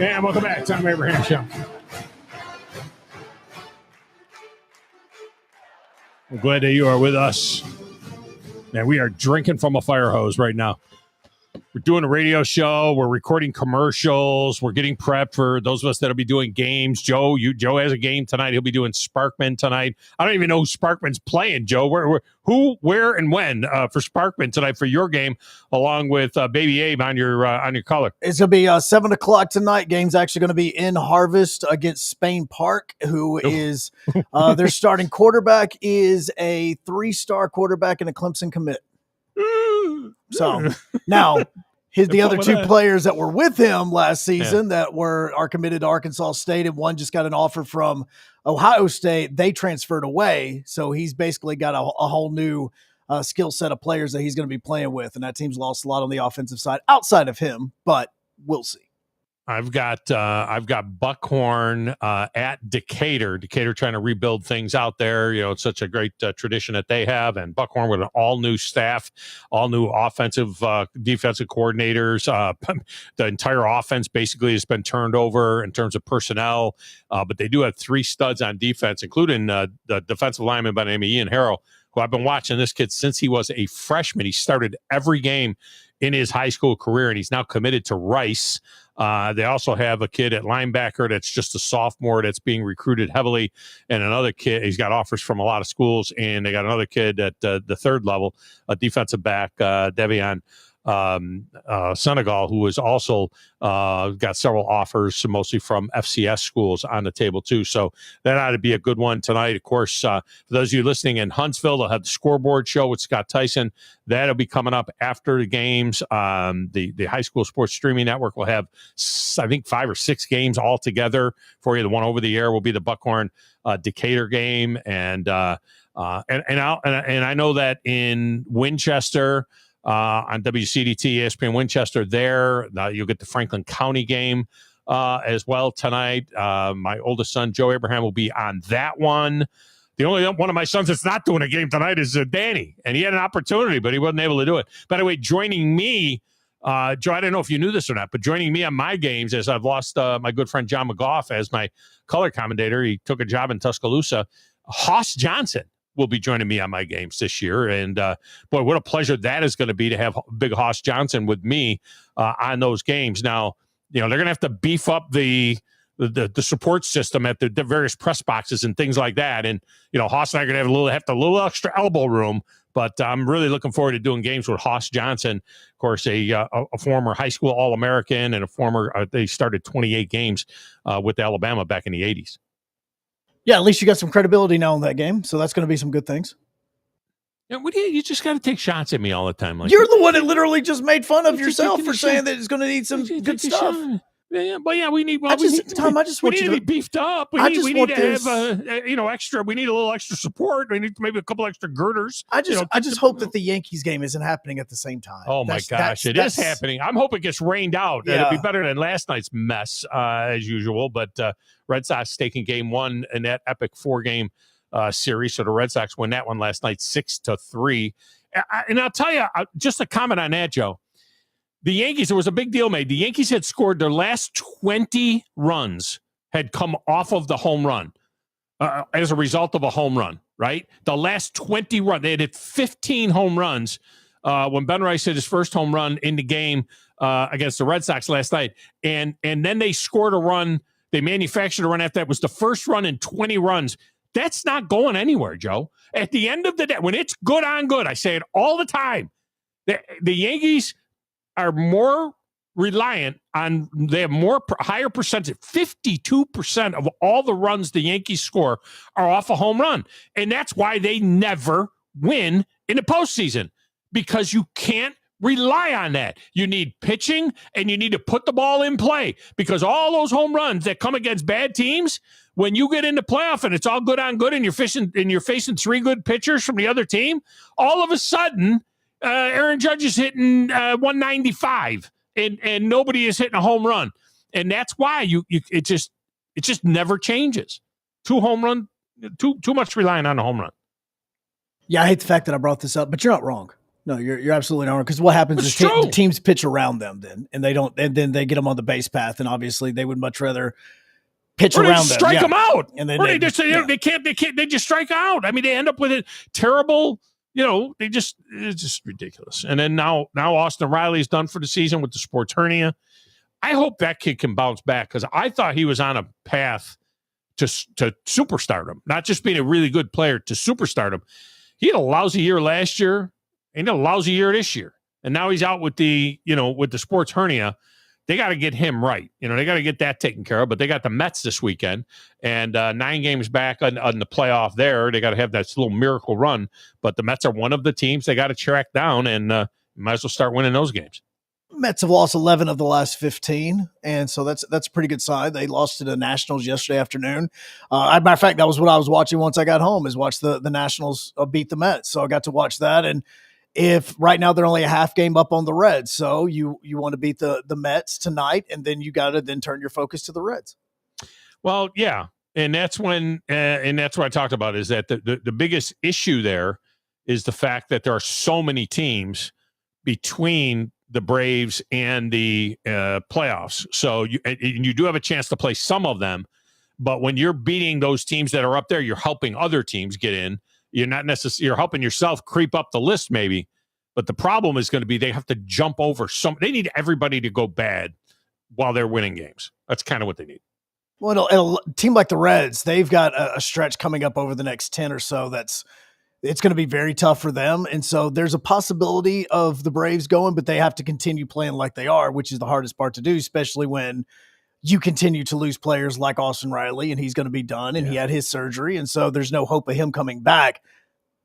And welcome back, Thom Abraham Show. I'm glad that you are with us. Man, we are drinking from a fire hose right now. We're doing a radio show. We're recording commercials. We're getting prepped for those of us that'll be doing games. Joe has a game tonight. He'll be doing Sparkman tonight. I don't even know who Sparkman's playing, Joe. Who, where, and when for Sparkman tonight for your game, along with Baby Abe on your color. It's going to be 7 o'clock tonight. Game's actually going to be in Harvest against Spain Park, who is their starting quarterback is a 3-star quarterback and a Clemson commit. So now the other 2 players that were with him last season that are committed to Arkansas State, and one just got an offer from Ohio State. They transferred away. So he's basically got a whole new skill set of players that he's going to be playing with. And that team's lost a lot on the offensive side outside of him, but we'll see. I've got Buckhorn at Decatur. Decatur trying to rebuild things out there. You know, it's such a great tradition that they have. And Buckhorn with an all-new staff, all-new offensive, defensive coordinators. The entire offense basically has been turned over in terms of personnel. But they do have 3 studs on defense, including the defensive lineman by the name of Ian Harrell, who I've been watching this kid since he was a freshman. He started every game in his high school career, and he's now committed to Rice. They also have a kid at linebacker that's just a sophomore that's being recruited heavily, and another kid, he's got offers from a lot of schools, and they got another kid at the 3rd level, a defensive back, Devion Senegal, who has also got several offers, mostly from FCS schools, on the table too. So that ought to be a good one tonight. Of course, for those of you listening in Huntsville, they'll have the scoreboard show with Scott Tyson. That'll be coming up after the games. The High School Sports Streaming Network will have, I think, 5 or 6 games all together for you. The one over the air will be the Buckhorn Decatur game, and I know that in Winchester, on WCDT, ESPN Winchester, there you'll get the Franklin County game as well tonight. My oldest son, Joe Abraham, will be on that one. The only one of my sons that's not doing a game tonight is Danny, and he had an opportunity, but he wasn't able to do it. By the way, joining me, Joe, I don't know if you knew this or not, but joining me on my games, as I've lost my good friend John McGough as my color commentator. He took a job in Tuscaloosa. Hoss Johnson will be joining me on my games this year. And boy, what a pleasure that is going to be to have Big Hoss Johnson with me on those games. Now, they're going to have to beef up the support system at the various press boxes and things like that. And, Hoss and I are going to have a little extra elbow room, but I'm really looking forward to doing games with Hoss Johnson. Of course, a former high school All-American and a former, they started 28 games with Alabama back in the 80s. Yeah, at least you got some credibility now in that game, so that's going to be some good things. Yeah, you just got to take shots at me all the time. Like, you're the one that literally just made fun of yourself for saying that it's going to need some good stuff. We need. I just want you to be beefed up. We need to have extra. We need a little extra support. We need maybe a couple extra girders. I just hope that the Yankees game isn't happening at the same time. Oh my gosh, it is happening. I'm hoping it gets rained out. Yeah. It'll be better than last night's mess as usual. But Red Sox taking game 1 in that epic 4-game series. So the Red Sox win that one last night 6-3. And I'll tell you, just a comment on that, Joe. The Yankees, there was a big deal made. The Yankees had scored their last 20 runs, had come off of the home run as a result of a home run, right? The last 20 runs, they had hit 15 home runs when Ben Rice hit his first home run in the game against the Red Sox last night. And then they scored a run. They manufactured a run after that. It was the first run in 20 runs. That's not going anywhere, Joe. At the end of the day, when it's good on good, I say it all the time, the Yankees are more reliant on, they have higher percentage, 52% of all the runs the Yankees score are off a home run. And that's why they never win in the postseason, because you can't rely on that. You need pitching and you need to put the ball in play, because all those home runs that come against bad teams, when you get into playoff and it's all good on good and you're facing 3 good pitchers from the other team, all of a sudden, Aaron Judge is hitting 195 and nobody is hitting a home run. And that's why it just never changes. Too much relying on a home run. Yeah, I hate the fact that I brought this up, but you're not wrong. No, you're absolutely not wrong. Because what happens is the teams pitch around them then, and then they get them on the base path, and obviously they would much rather pitch or around they strike them out. And then they just strike out. I mean, they end up with a terrible. It's just ridiculous. And then now Austin Riley's done for the season with the sports hernia. I hope that kid can bounce back, because I thought he was on a path to superstardom, not just being a really good player, to superstardom. He had a lousy year last year and a lousy year this year. And now he's out with the sports hernia. They got to get him right. They got to get that taken care of. But they got the Mets this weekend, and 9 games back on the playoff there. They got to have that little miracle run. But the Mets are one of the teams they got to track down, and might as well start winning those games. Mets have lost 11 of the last 15, and so that's a pretty good sign. They lost to the Nationals yesterday afternoon. Matter of fact, that was what I was watching once I got home, is watch the Nationals beat the Mets. So I got to watch that, and if right now they're only a half game up on the Reds, so you want to beat the Mets tonight, and then you got to then turn your focus to the Reds. Well, yeah, and that's when and that's what I talked about, is that the biggest issue there is the fact that there are so many teams between the Braves and the playoffs. So you do have a chance to play some of them, but when you're beating those teams that are up there, you're helping other teams get in. You're not necessarily, you're helping yourself creep up the list maybe, but the problem is going to be they have to jump over they need everybody to go bad while they're winning games. That's kind of what they need. Well, a team like the Reds, they've got a stretch coming up over the next 10 or so that's it's going to be very tough for them. And so there's a possibility of the Braves going, but they have to continue playing like they are, which is the hardest part to do, especially when you continue to lose players like Austin Riley, and he's going to be done, and he had his surgery. And so there's no hope of him coming back.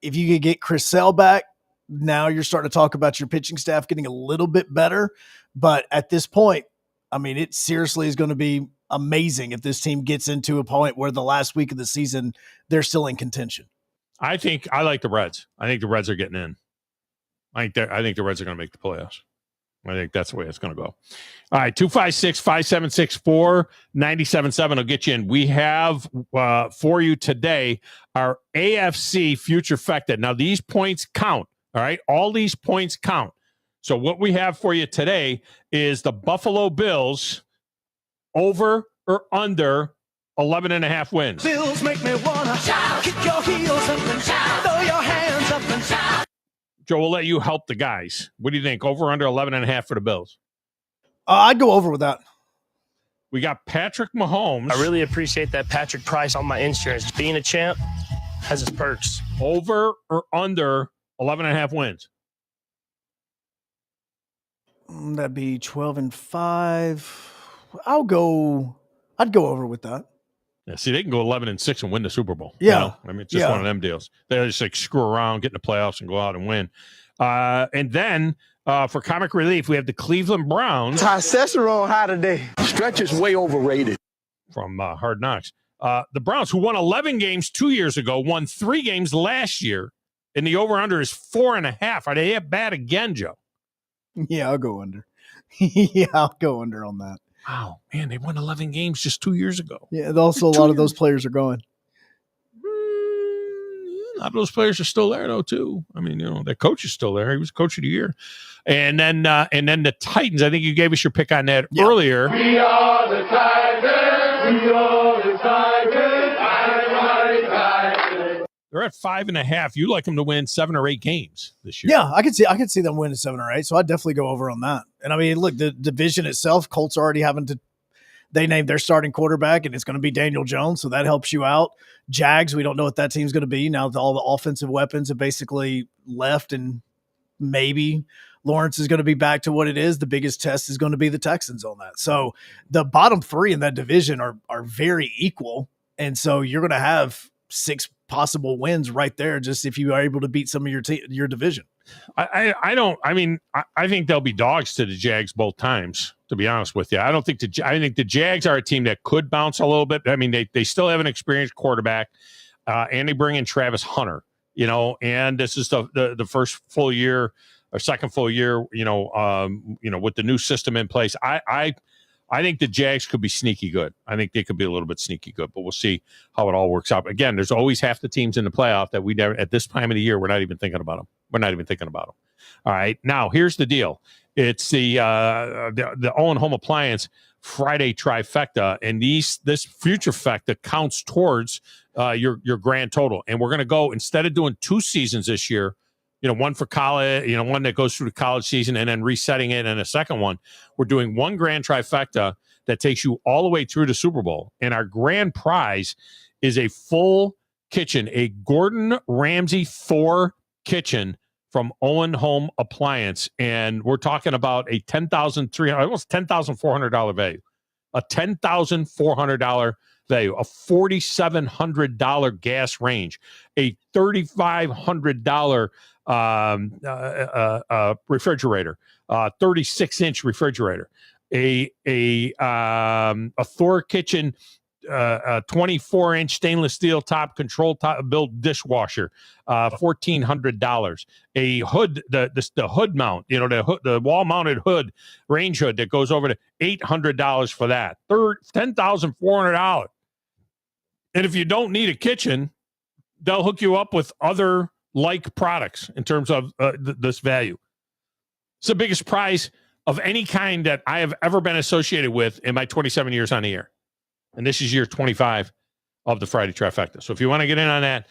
If you could get Chris Sale back, now you're starting to talk about your pitching staff getting a little bit better. But at this point, I mean, it seriously is going to be amazing if this team gets into a point where the last week of the season, they're still in contention. I think I like the Reds. I think the Reds are getting in. I think the Reds are going to make the playoffs. I think that's the way it's going to go. All right, 256-5764-97.7 will get you in. We have for you today our AFC Future Fecta. Now, these points count, all right? All these points count. So what we have for you today is the Buffalo Bills over or under 11.5 wins. Bills make me wanna shout, kick your heels up and shout, throw your hands up and shout. Joe, we'll let you help the guys. What do you think? Over or under 11.5 for the Bills? I'd go over with that. We got Patrick Mahomes. I really appreciate that Patrick Price on my insurance. Being a champ has its perks. Over or under 11.5 wins? That'd be 12-5. I'd go over with that. Yeah, see, they can go 11-6 and win the Super Bowl. Yeah. You know? I mean, it's just one of them deals. They just like screw around, get in the playoffs, and go out and win. And then for comic relief, we have the Cleveland Browns. Testosterone high today. Stretch is way overrated. From Hard Knocks. The Browns, who won 11 games 2 years ago, won 3 games last year, and the over-under is 4.5. Are they that bad again, Joe? Yeah, I'll go under. Yeah, I'll go under on that. Wow, man, they won 11 games just 2 years ago. Yeah, also a lot of those players are going. A lot of those players are still there, though, too. I mean, you know, their coach is still there. He was coach of the year. And then the Titans, I think you gave us your pick on that earlier. We are the Tigers. We are the Tigers. They're at 5.5. You like them to win 7 or 8 games this year. Yeah, I could see them winning 7 or 8. So I'd definitely go over on that. And I mean, look, the division itself, Colts already they named their starting quarterback, and it's going to be Daniel Jones. So that helps you out. Jags, we don't know what that team's going to be. Now all the offensive weapons have basically left, and maybe Lawrence is going to be back to what it is. The biggest test is going to be the Texans on that. So the bottom 3 in that division are very equal. And so you're going to have 6 possible wins right there, just if you are able to beat some of your division. I think they'll be dogs to the Jags both times, to be honest with you. I think the Jags are a team that could bounce a little bit. I mean, they still have an experienced quarterback, and they bring in Travis Hunter, you know, and this is the first full year or second full year, with the new system in place. I think the Jags could be sneaky good. I think they could be a little bit sneaky good, but we'll see how it all works out. Again, there's always half the teams in the playoff that we never, at this time of the year, we're not even thinking about them. All right. Now, here's the deal. It's the Owen Home Appliance Friday trifecta, and this future fecta counts towards your grand total. And we're going to go, instead of doing 2 seasons this year, one for college, one that goes through the college season and then resetting it, and a second one, we're doing one grand trifecta that takes you all the way through the Super Bowl. And our grand prize is a full kitchen, a Gordon Ramsay Thor kitchen from Owen Home Appliance. And we're talking about a almost $10,400 value, a $10,400 value, a $4,700 gas range, a $3,500 refrigerator, 36-inch refrigerator, a Thor kitchen, 24-inch stainless steel top control top built dishwasher, $1,400. A hood, the hood mount, the wall mounted hood, range hood that goes over to $800 for that. $10,400. And if you don't need a kitchen, they'll hook you up with other like products in terms of this value. It's the biggest prize of any kind that I have ever been associated with in my 27 years on the air. And this is year 25 of the Friday Trifecta. So if you want to get in on that,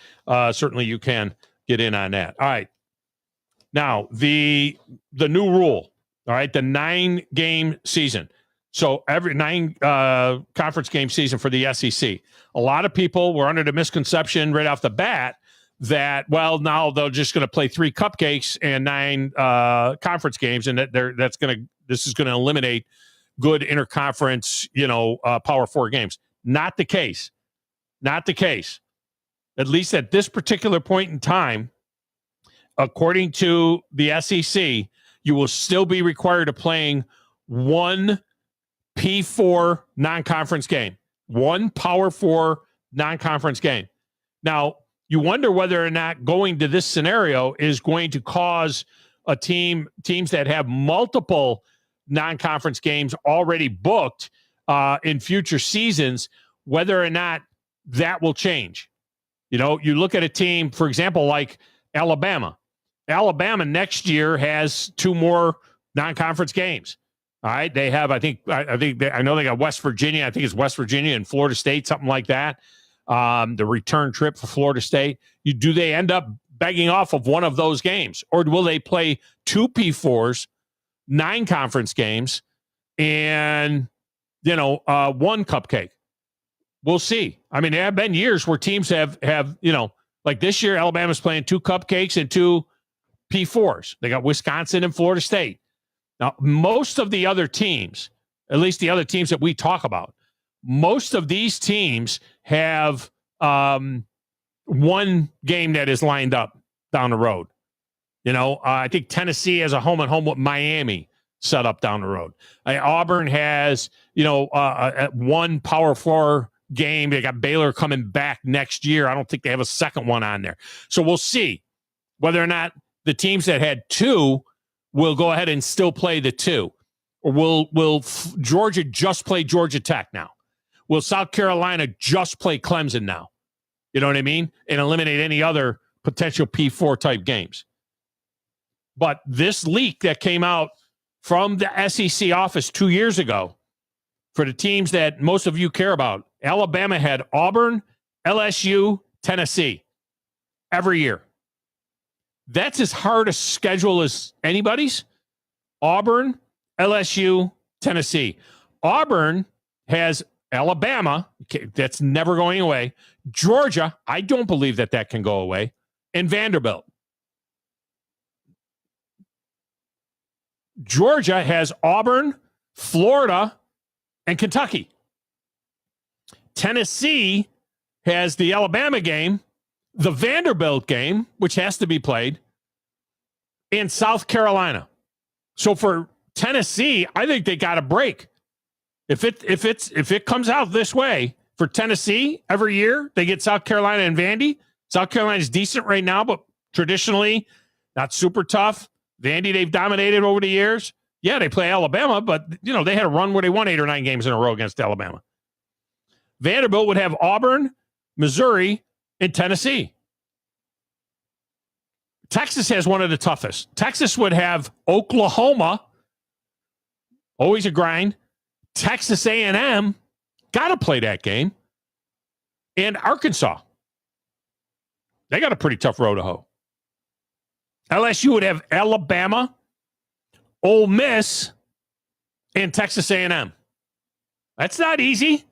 certainly you can get in on that. All right. Now, the new rule, all right, the 9-game season. So every 9 conference game season for the SEC. A lot of people were under the misconception right off the bat that, well, now they're just going to play 3 cupcakes and 9 conference games, and this is going to eliminate good interconference, Power 4 games. Not the case. Not the case. At least at this particular point in time, according to the SEC, you will still be required of playing 1 P4 non-conference game, 1 Power 4 non-conference game. Now, you wonder whether or not going to this scenario is going to cause teams that have multiple non-conference games already booked in future seasons, whether or not that will change. You look at a team, for example, like Alabama. Alabama next year has 2 more non-conference games. All right, they have. I know they got West Virginia. I think it's West Virginia and Florida State, something like that. The return trip for Florida State. Do they end up begging off of one of those games, or will they play 2 P4s, 9 conference games, and 1 cupcake? We'll see. I mean, there have been years where teams have like this year, Alabama's playing 2 cupcakes and 2 P4s. They got Wisconsin and Florida State. Now, most of the other teams, at least the other teams that we talk about, most of these teams have 1 game that is lined up down the road. I think Tennessee has a home-and-home with Miami set up down the road. Auburn has, 1 Power 4 game. They got Baylor coming back next year. I don't think they have a second one on there. So we'll see whether or not the teams that had 2 will go ahead and still play the 2. Or will Georgia just play Georgia Tech now? Will South Carolina just play Clemson now? You know what I mean? And eliminate any other potential P4 type games. But this leak that came out from the SEC office 2 years ago, for the teams that most of you care about, Alabama had Auburn, LSU, Tennessee every year. That's as hard a schedule as anybody's. Auburn, LSU, Tennessee. Auburn has Alabama. Okay, that's never going away. Georgia, I don't believe that can go away. And Vanderbilt. Georgia has Auburn, Florida, and Kentucky. Tennessee has the Alabama game, the Vanderbilt game, which has to be played, and South Carolina. So for Tennessee, I think they got a break. If it comes out this way for Tennessee every year, they get South Carolina and Vandy. South Carolina's decent right now, but traditionally not super tough. Vandy, they've dominated over the years. Yeah, they play Alabama, but they had a run where they won 8 or 9 games in a row against Alabama. Vanderbilt would have Auburn, Missouri, and Tennessee. Texas has one of the toughest. Texas would have Oklahoma, always a grind. Texas A&M, got to play that game. And Arkansas. They got a pretty tough road to hoe. LSU would have Alabama, Ole Miss, and Texas A&M. That's not easy.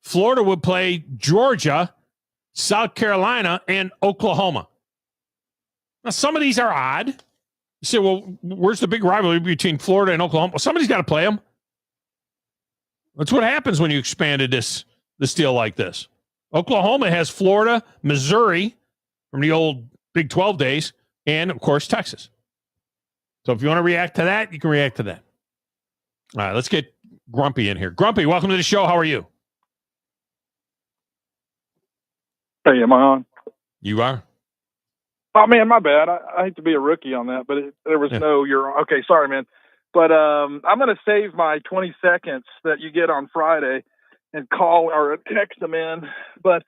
Florida would play Georgia, South Carolina, and Oklahoma. Now, some of these are odd. You say, well, where's the big rivalry between Florida and Oklahoma? Well, somebody's got to play them. That's what happens when you expanded this deal like this. Oklahoma has Florida, Missouri from the old Big 12 days, and, of course, Texas. So if you want to react to that, you can react to that. All right, let's get Grumpy in here. Grumpy, welcome to the show. How are you? Hey, am I on? You are. Oh, man, my bad. I hate to be a rookie on that, but there was no, you're okay. Sorry, man. But I'm going to save my 20 seconds that you get on Friday and call or text them in. But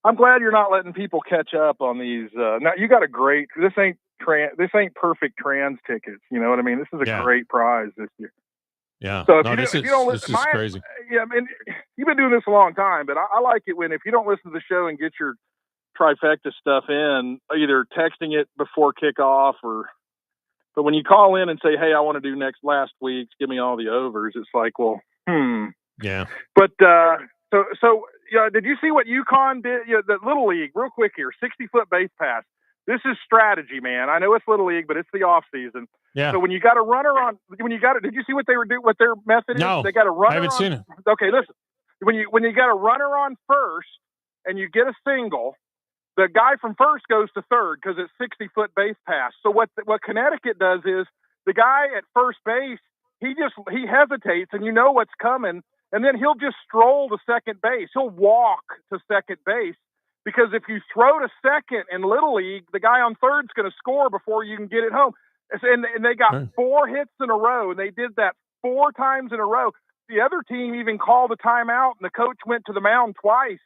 I'm glad you're not letting people catch up on these. Now, you got a great, this ain't perfect trans tickets. You know what I mean? This is a great prize this year. Yeah. So this is crazy. Yeah, I mean, you've been doing this a long time, but I like it when if you don't listen to the show and get your trifecta stuff in, either texting it before kickoff but when you call in and say, hey, I want to do last week's, give me all the overs, it's like, well, Yeah. But so did you see what UConn did? The Little League, real quick here, 60-foot base pass. This is strategy, man. I know it's Little League, but it's the off season. Yeah. So when you got a runner on, did you see what they were doing? What their method is? No, They got a runner. I haven't seen it. Okay, listen. When you got a runner on first and you get a single, the guy from first goes to third because it's 60-foot base pass. So what Connecticut does is the guy at first base, he hesitates, and you know what's coming, and then he'll just stroll to second base. He'll walk to second base. Because if you throw to second in Little League, the guy on third's going to score before you can get it home. And they got 4 hits in a row, and they did that 4 times in a row. The other team even called a timeout, and the coach went to the mound twice,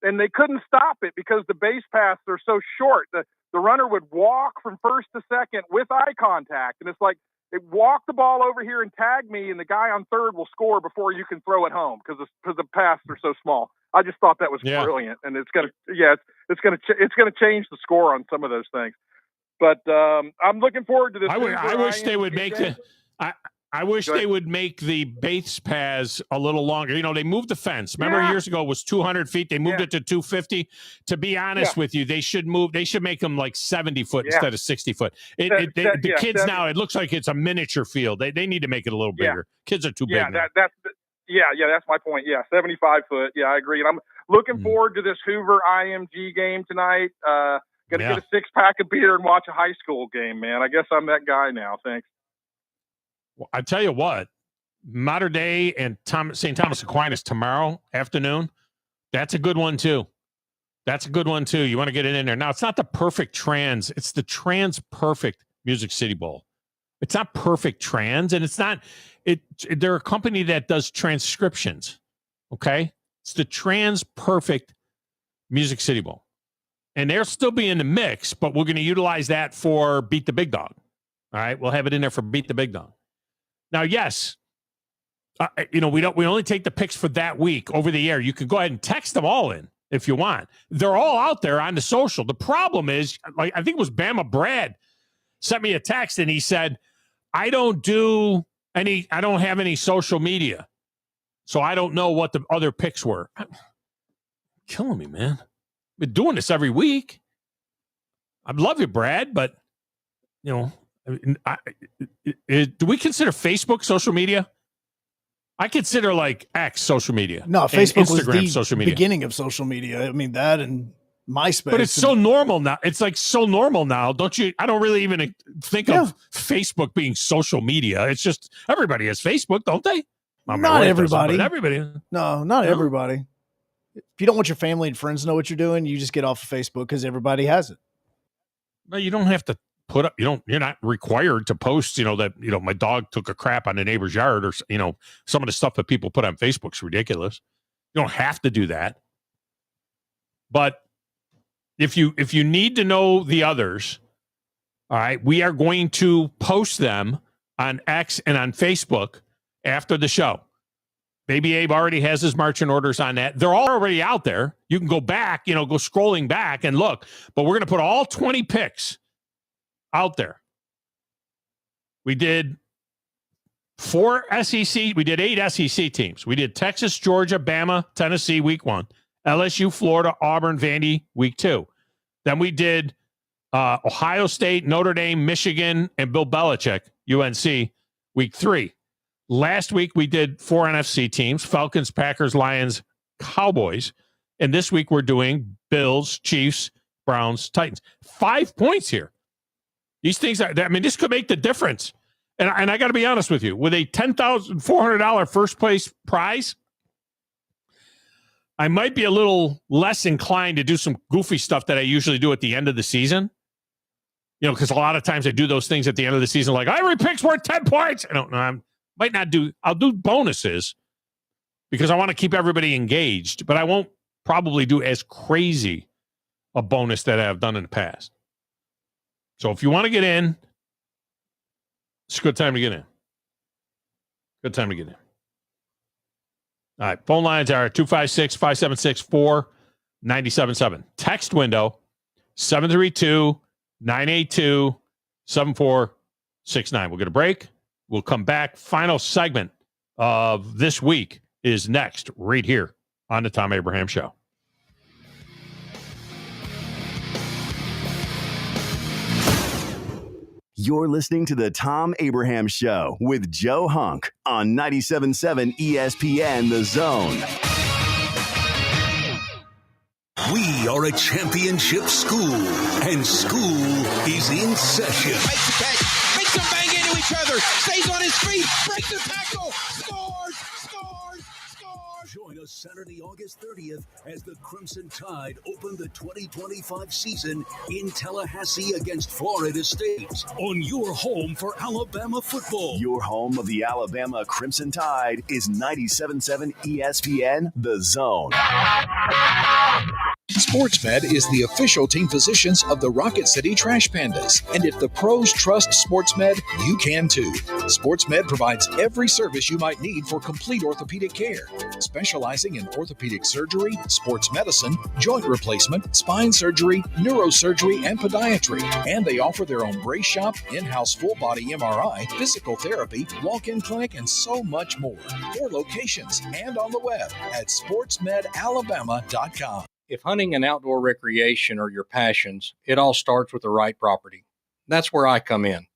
and they couldn't stop it because the base paths are so short. The runner would walk from first to second with eye contact, and it's like, walk the ball over here and tag me, and the guy on third will score before you can throw it home because the paths are so small. I just thought that was brilliant, and it's gonna change the score on some of those things. But I'm looking forward to this. I wish they would make I wish they would make the base paths a little longer. They moved the fence. Remember years ago it was 200 feet. They moved it to 250. To be honest with you, they should make them like 70 foot instead of 60 foot. The kids now, it looks like it's a miniature field. They need to make it a little bigger. Kids are too big now. That's my point. 75 foot. Yeah, I agree. And I'm looking forward to this Hoover IMG game tonight. Gonna get a 6-pack of beer and watch a high school game, man. I guess I'm that guy now. Thanks. Well, I tell you what, Mater Dei and St. Thomas Aquinas tomorrow afternoon, that's a good one too. You want to get it in there. Now, it's not the perfect trans. It's the trans perfect Music City Bowl. It's not perfect trans, and it's not they're a company that does transcriptions. Okay? It's the trans perfect Music City Bowl. And they'll still be in the mix, but we're going to utilize that for Beat the Big Dog. All right? We'll have it in there for Beat the Big Dog. Now, yes, we only take the picks for that week over the air. You can go ahead and text them all in if you want. They're all out there on the social. The problem is, like, I think it was Bama Brad sent me a text and he said, I don't have any social media, so I don't know what the other picks were. Killing me, man. I've been doing this every week. I love you, Brad, but do we consider Facebook social media? I consider like X social media. No, Facebook was the social media. Beginning of social media. I mean, that and MySpace. But it's so normal now. It's like so normal now. I don't really even think of Facebook being social media. It's just everybody has Facebook, don't they? Not everybody. Everybody. No, not everybody. If you don't want your family and friends to know what you're doing, you just get off of Facebook because everybody has it. But you don't have to put up, you're not required to post, that, my dog took a crap on the neighbor's yard, or, some of the stuff that people put on Facebook's ridiculous. You don't have to do that. But if you need to know the others, all right, we are going to post them on X and on Facebook after the show. Baby Abe already has his marching orders on that. They're all already out there. You can go back, go scrolling back and look. But we're going to put all 20 picks out there. We did 4 SEC. We did 8 SEC teams. We did Texas, Georgia, Bama, Tennessee, week 1. LSU, Florida, Auburn, Vandy, week 2. Then we did Ohio State, Notre Dame, Michigan, and Bill Belichick, UNC, week 3. Last week, we did 4 NFC teams, Falcons, Packers, Lions, Cowboys. And this week, we're doing Bills, Chiefs, Browns, Titans. 5 points here. These things, this could make the difference. And I got to be honest with you, with a $10,400 first place prize, I might be a little less inclined to do some goofy stuff that I usually do at the end of the season. Because a lot of times I do those things at the end of the season, like every pick's worth 10 points. I don't know. I'll do bonuses because I want to keep everybody engaged, but I won't probably do as crazy a bonus that I've done in the past. So if you want to get in, it's a good time to get in. Good time to get in. All right. Phone lines are 256-576-4977. Text window 732-982-7469. We'll get a break. We'll come back. Final segment of this week is next right here on the Thom Abraham Show. You're listening to the Thom Abraham Show with Joe Hunk on 97.7 ESPN The Zone. We are a championship school, and school is in session. Makes the catch, makes them bang into each other, stays on his feet, breaks the tackle, scores! Join us Saturday, August 30th as the Crimson Tide open the 2025 season in Tallahassee against Florida State on your home for Alabama football. Your home of the Alabama Crimson Tide is 97.7 ESPN The Zone. SportsMed is the official team physicians of the Rocket City Trash Pandas. And if the pros trust SportsMed, you can too. SportsMed provides every service you might need for complete orthopedic care, specializing in orthopedic surgery, sports medicine, joint replacement, spine surgery, neurosurgery, and podiatry. And they offer their own brace shop, in-house full-body MRI, physical therapy, walk-in clinic, and so much more. 4 locations and on the web at sportsmedalabama.com. If hunting and outdoor recreation are your passions, it all starts with the right property. That's where I come in.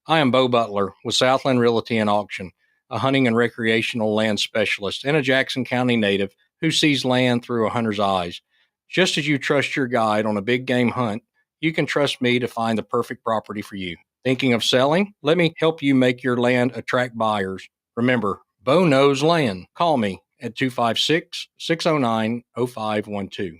I am Bo Butler with Southland Realty and Auction, a hunting and recreational land specialist and a Jackson County native who sees land through a hunter's eyes. Just as you trust your guide on a big game hunt, you can trust me to find the perfect property for you. Thinking of selling? Let me help you make your land attract buyers. Remember, Bo knows land. Call me at 256-609-0512.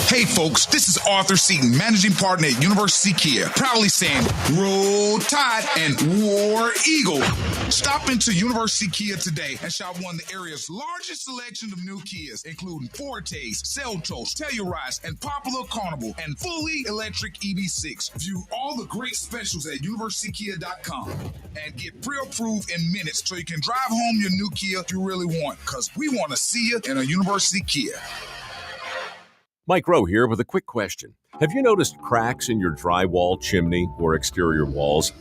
Hey folks, this is Arthur Seaton, managing partner at University Kia, proudly saying Roll Tide and War Eagle. Stop into University Kia today and shop one of the area's largest selection of new Kias, including Fortes, Seltos, Telluride, and Popular Carnival, and fully electric EV6. View all the great specials at universitykia.com and get pre-approved in minutes so you can drive home your new Kia you really want, because we want to see you in a University Kia. Mike Rowe here with a quick question. Have you noticed cracks in your drywall, chimney, or exterior walls?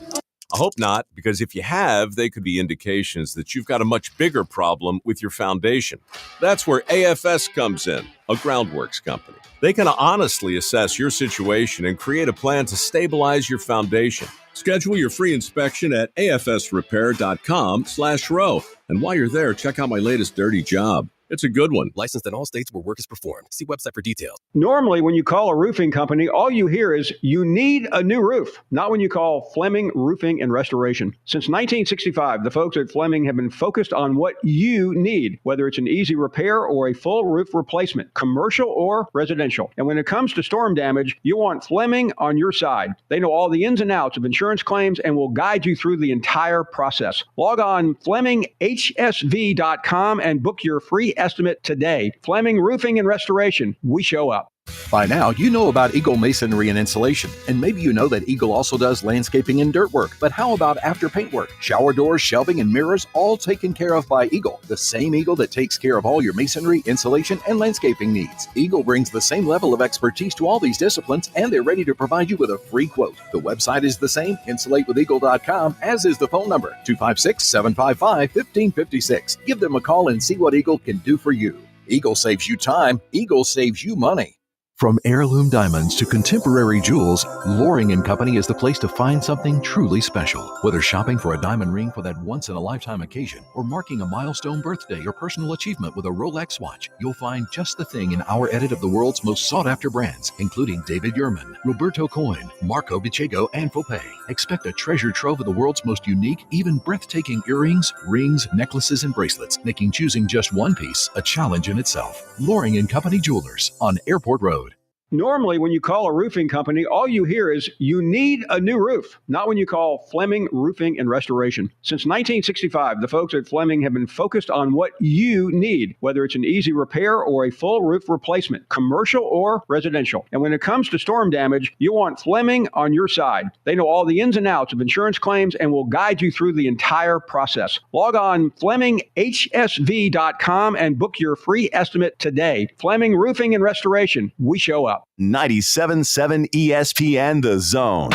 I hope not, because if you have, they could be indications that you've got a much bigger problem with your foundation. That's where AFS comes in, a groundworks company. They can honestly assess your situation and create a plan to stabilize your foundation. Schedule your free inspection at afsrepair.com/row. And while you're there, check out my latest dirty job. It's a good one. Licensed in all states where work is performed. See website for details. Normally, when you call a roofing company, all you hear is, you need a new roof. Not when you call Fleming Roofing and Restoration. Since 1965, the folks at Fleming have been focused on what you need, whether it's an easy repair or a full roof replacement, commercial or residential. And when it comes to storm damage, you want Fleming on your side. They know all the ins and outs of insurance claims and will guide you through the entire process. Log on FlemingHSV.com and book your free estimate today. Fleming Roofing and Restoration. We show up. By now, you know about Eagle Masonry and Insulation, and maybe you know that Eagle also does landscaping and dirt work. But how about after paint work? Shower doors, shelving, and mirrors, all taken care of by Eagle, the same Eagle that takes care of all your masonry, insulation, and landscaping needs. Eagle brings the same level of expertise to all these disciplines, and they're ready to provide you with a free quote. The website is the same, insulatewitheagle.com, as is the phone number, 256-755-1556. Give them a call and see what Eagle can do for you. Eagle saves you time. Eagle saves you money. From heirloom diamonds to contemporary jewels, Loring & Company is the place to find something truly special. Whether shopping for a diamond ring for that once-in-a-lifetime occasion or marking a milestone birthday or personal achievement with a Rolex watch, you'll find just the thing in our edit of the world's most sought-after brands, including David Yurman, Roberto Coin, Marco Bicego, and Fopay. Expect a treasure trove of the world's most unique, even breathtaking earrings, rings, necklaces, and bracelets, making choosing just one piece a challenge in itself. Loring & Company Jewelers on Airport Road. Normally, when you call a roofing company, all you hear is, you need a new roof. Not when you call Fleming Roofing and Restoration. Since 1965, the folks at Fleming have been focused on what you need, whether it's an easy repair or a full roof replacement, commercial or residential. And when it comes to storm damage, you want Fleming on your side. They know all the ins and outs of insurance claims and will guide you through the entire process. Log on FlemingHSV.com and book your free estimate today. Fleming Roofing and Restoration. We show up. 97.7 ESPN The Zone.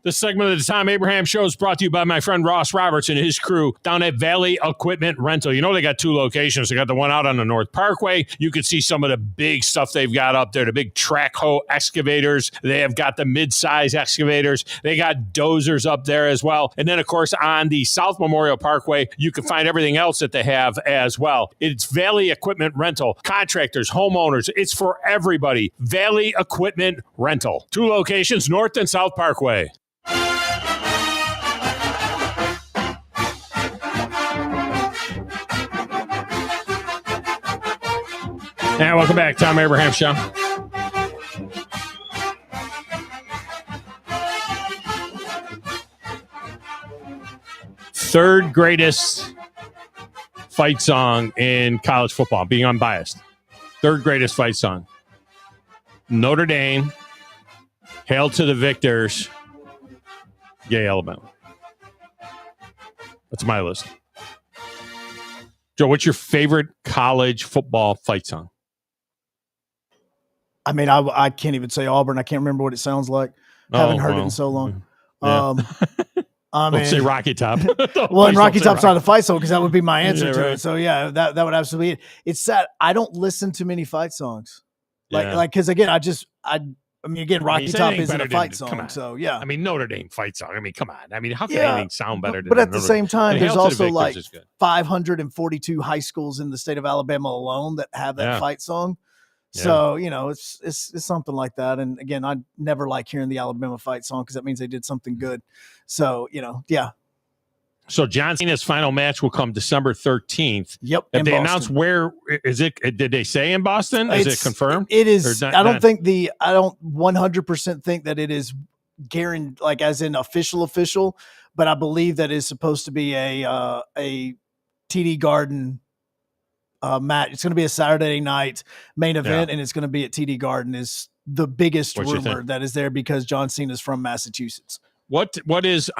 This segment of the Thom Abraham Show is brought to you by my friend Ross Roberts and his crew down at Valley Equipment Rental. You know, they got 2 locations. They got the one out on the North Parkway. You can see some of the big stuff they've got up there, the big track hoe excavators. They have got the mid-size excavators. They got dozers up there as well. And then, of course, on the South Memorial Parkway, you can find everything else that they have as well. It's Valley Equipment Rental. Contractors, homeowners, it's for everybody. Valley Equipment Rental. 2 locations, North and South Parkway. And welcome back, Thom Abraham Show. Third greatest fight song in college football, being unbiased. Third greatest fight song. Notre Dame, Hail to the Victors, Yay, Alabama. That's my list. Joe, what's your favorite college football fight song? I mean, I can't even say Auburn. I can't remember what it sounds like. Haven't heard it in so long. Yeah. I mean, don't say Rocky Top. Well, and Rocky Top's not a fight song because that would be my answer Yeah, to right. it. So yeah, that would absolutely be it. It's sad. I don't listen to many fight songs. Because again, I mean, again, Rocky He's Top anything isn't a better fight than- come song. on. So yeah. I mean, Notre Dame fight song. I mean, come on. I mean, how can Yeah, anything sound better than But at the Notre same Dame? time, And there's Hail to the also Victors like is good. 542 high schools in the state of Alabama alone that have that Yeah. fight song. Yeah. So, it's something like that. And again, I never like hearing the Alabama fight song because that means they did something good. So, yeah. So John Cena's final match will come December 13th. Yep. Have in they Boston. announced where is it? Did they say in Boston? Is it confirmed? It is. Or not- I don't not- think I don't 100% think that it is guaranteed, like as in official, but I believe that is supposed to be a TD Garden match. It's going to be a Saturday night main event, and it's going to be at TD Garden. Is the biggest What you rumor think? that is there because John Cena's from Massachusetts. What is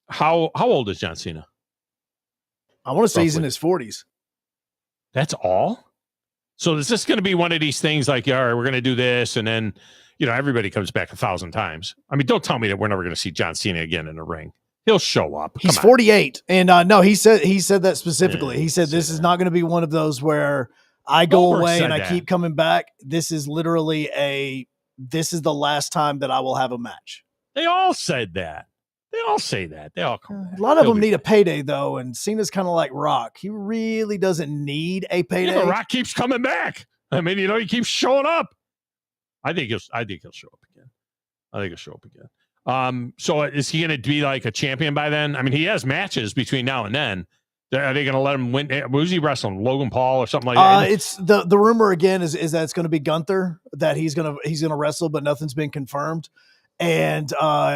how old is John Cena? I want to say he's in Roughly. his 40s. That's all? So is this going to be one of these things like, all right, we're going to do this, and then everybody comes back 1,000 times? I mean, don't tell me that we're never going to see John Cena again in the ring. He'll show up. He's Come on. 48, and no, he said that specifically. Yeah, he said this is not going to be one of those where I go Goldberg away said and I that. keep coming back. This is literally this is the last time that I will have a match. They all said that. They all say that. They all come back. A lot of He'll them be need a payday though, and Cena's kind of like Rock. He really doesn't need a payday. Yeah, but Rock keeps coming back. I mean, he keeps showing up. I think he'll show up again. So is he going to be like a champion by then? I mean, he has matches between now and then. Are they going to let him win? Who's he wrestling? Logan Paul or something like that? It's the rumor again is that it's going to be Gunther that he's gonna wrestle, but nothing's been confirmed. And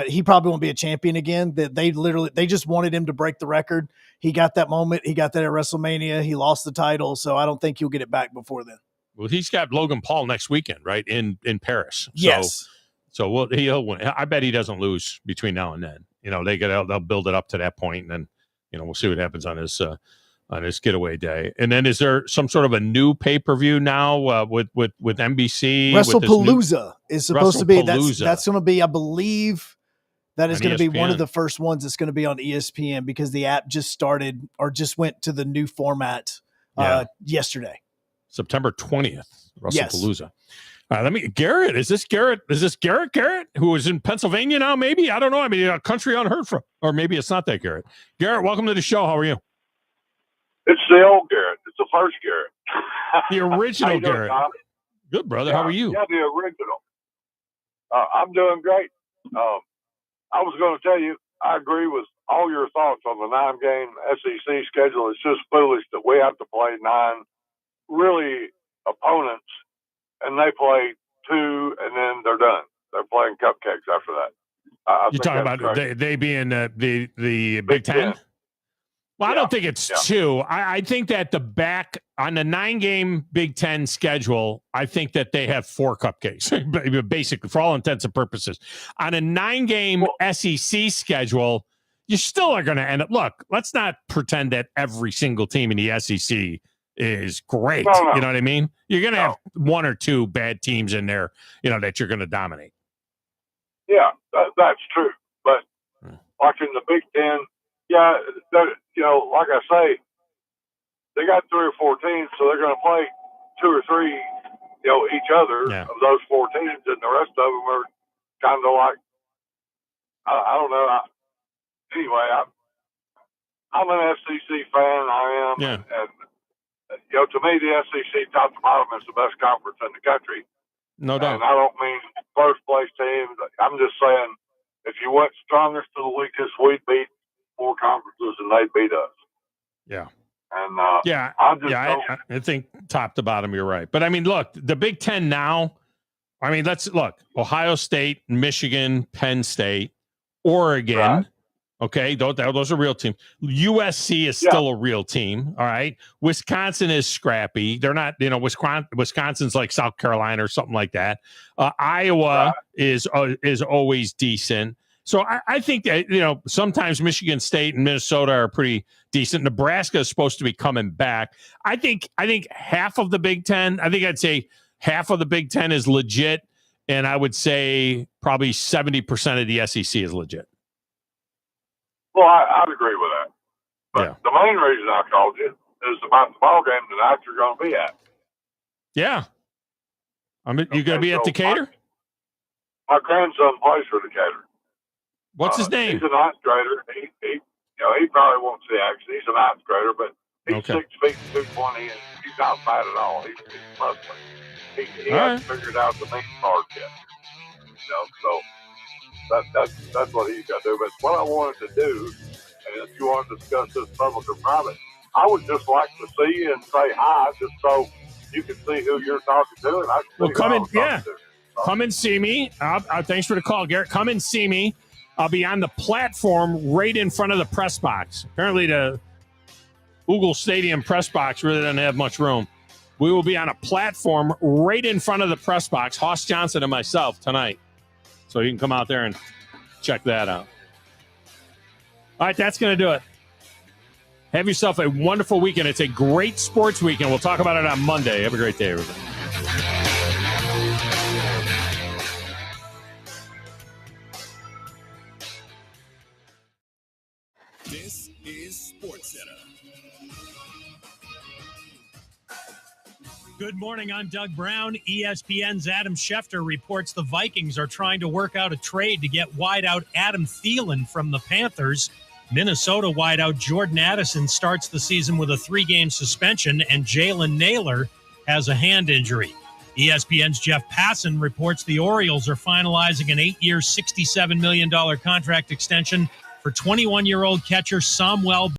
he probably won't be a champion again. That they just wanted him to break the record. He got that moment. He got that at WrestleMania. He lost the title, so I don't think he'll get it back before then. Well, he's got Logan Paul next weekend, right in Paris. Yes. So he'll win. I bet he doesn't lose between now and then. They'll build it up to that point, and then we'll see what happens on his getaway day. And then is there some sort of a new pay-per-view now with NBC? WrestlePalooza is supposed to be WrestlePalooza. that's going to be, I believe, that is On going to be one ESPN. of the first ones that's going to be on ESPN because the app just started or just went to the new format yesterday. September 20th, Yes. WrestlePalooza. All right, Garrett. Is this Garrett, who is in Pennsylvania now? Maybe. I don't know. I mean, a country unheard from. Or maybe it's not that Garrett. Garrett, welcome to the show. How are you? It's the old Garrett. It's the first Garrett. The original How you doing, Garrett. Tom? Good, brother. How are you? Yeah, the original. I'm doing great. I was going to tell you, I agree with all your thoughts on the 9-game SEC schedule. It's just foolish that we have to play 9 really opponents, and they play 2, and then they're done. They're playing cupcakes after that. I You're think talking that's about great. they being the Big Ten? Well, I don't think it's 2. I think that on the 9-game Big Ten schedule, I think that they have 4 cupcakes, basically, for all intents and purposes. On a 9-game SEC schedule, you still are going to end up. Look, let's not pretend that every single team in the SEC is great. No. You know what I mean? You're going to have 1 or 2 bad teams in there, that you're going to dominate. Yeah, that's true. But like in the Big Ten, yeah, like I say, they got 3 or 4 teams, so they're going to play 2 or 3, each other of those 4 teams, and the rest of them are kind of like, I don't know. Anyway, I'm an SEC fan. I am, and to me, the SEC top to bottom is the best conference in the country. No doubt. And I don't mean first place teams. I'm just saying, if you went strongest to the weakest, we'd beat 4 conferences and they'd beat us. Yeah. And I think top to bottom, you're right. But I mean, look, the Big Ten now. I mean, let's look: Ohio State, Michigan, Penn State, Oregon. Right. Okay, those are real teams. USC is still a real team. All right, Wisconsin is scrappy. They're not, Wisconsin's like South Carolina or something like that. Iowa is always decent. So I think that, sometimes Michigan State and Minnesota are pretty decent. Nebraska is supposed to be coming back. I think half of the Big Ten, I'd say half of the Big Ten is legit. And I would say probably 70% of the SEC is legit. Well, I'd agree with that. But the main reason I called you is about the ball game tonight you're going to be at. Yeah. You going to be at Decatur? My grandson plays for Decatur. What's his name? He's a 9th grader. He probably won't see action. He's a 9th grader, but he's 6 feet 220, and he's not bad at all. He's muscling. He hasn't figured out the main part yet. So that's what he's got to do. But what I wanted to do, and if you want to discuss this public or private, I would just like to see you and say hi, just so you can see who you're talking to, and I can see come in. Come and see me. Thanks for the call, Garrett. Come and see me. I'll be on the platform right in front of the press box. Apparently, the Google Stadium press box really doesn't have much room. We will be on a platform right in front of the press box, Hoss Johnson and myself, tonight. So you can come out there and check that out. All right, that's going to do it. Have yourself a wonderful weekend. It's a great sports weekend. We'll talk about it on Monday. Have a great day, everybody. This is SportsCenter. Good morning, I'm Doug Brown. ESPN's Adam Schefter reports the Vikings are trying to work out a trade to get wideout Adam Thielen from the Panthers. Minnesota wideout Jordan Addison starts the season with a 3-game suspension, and Jalen Naylor has a hand injury. ESPN's Jeff Passan reports the Orioles are finalizing an 8-year, $67 million contract extension for 21-year-old catcher Samuel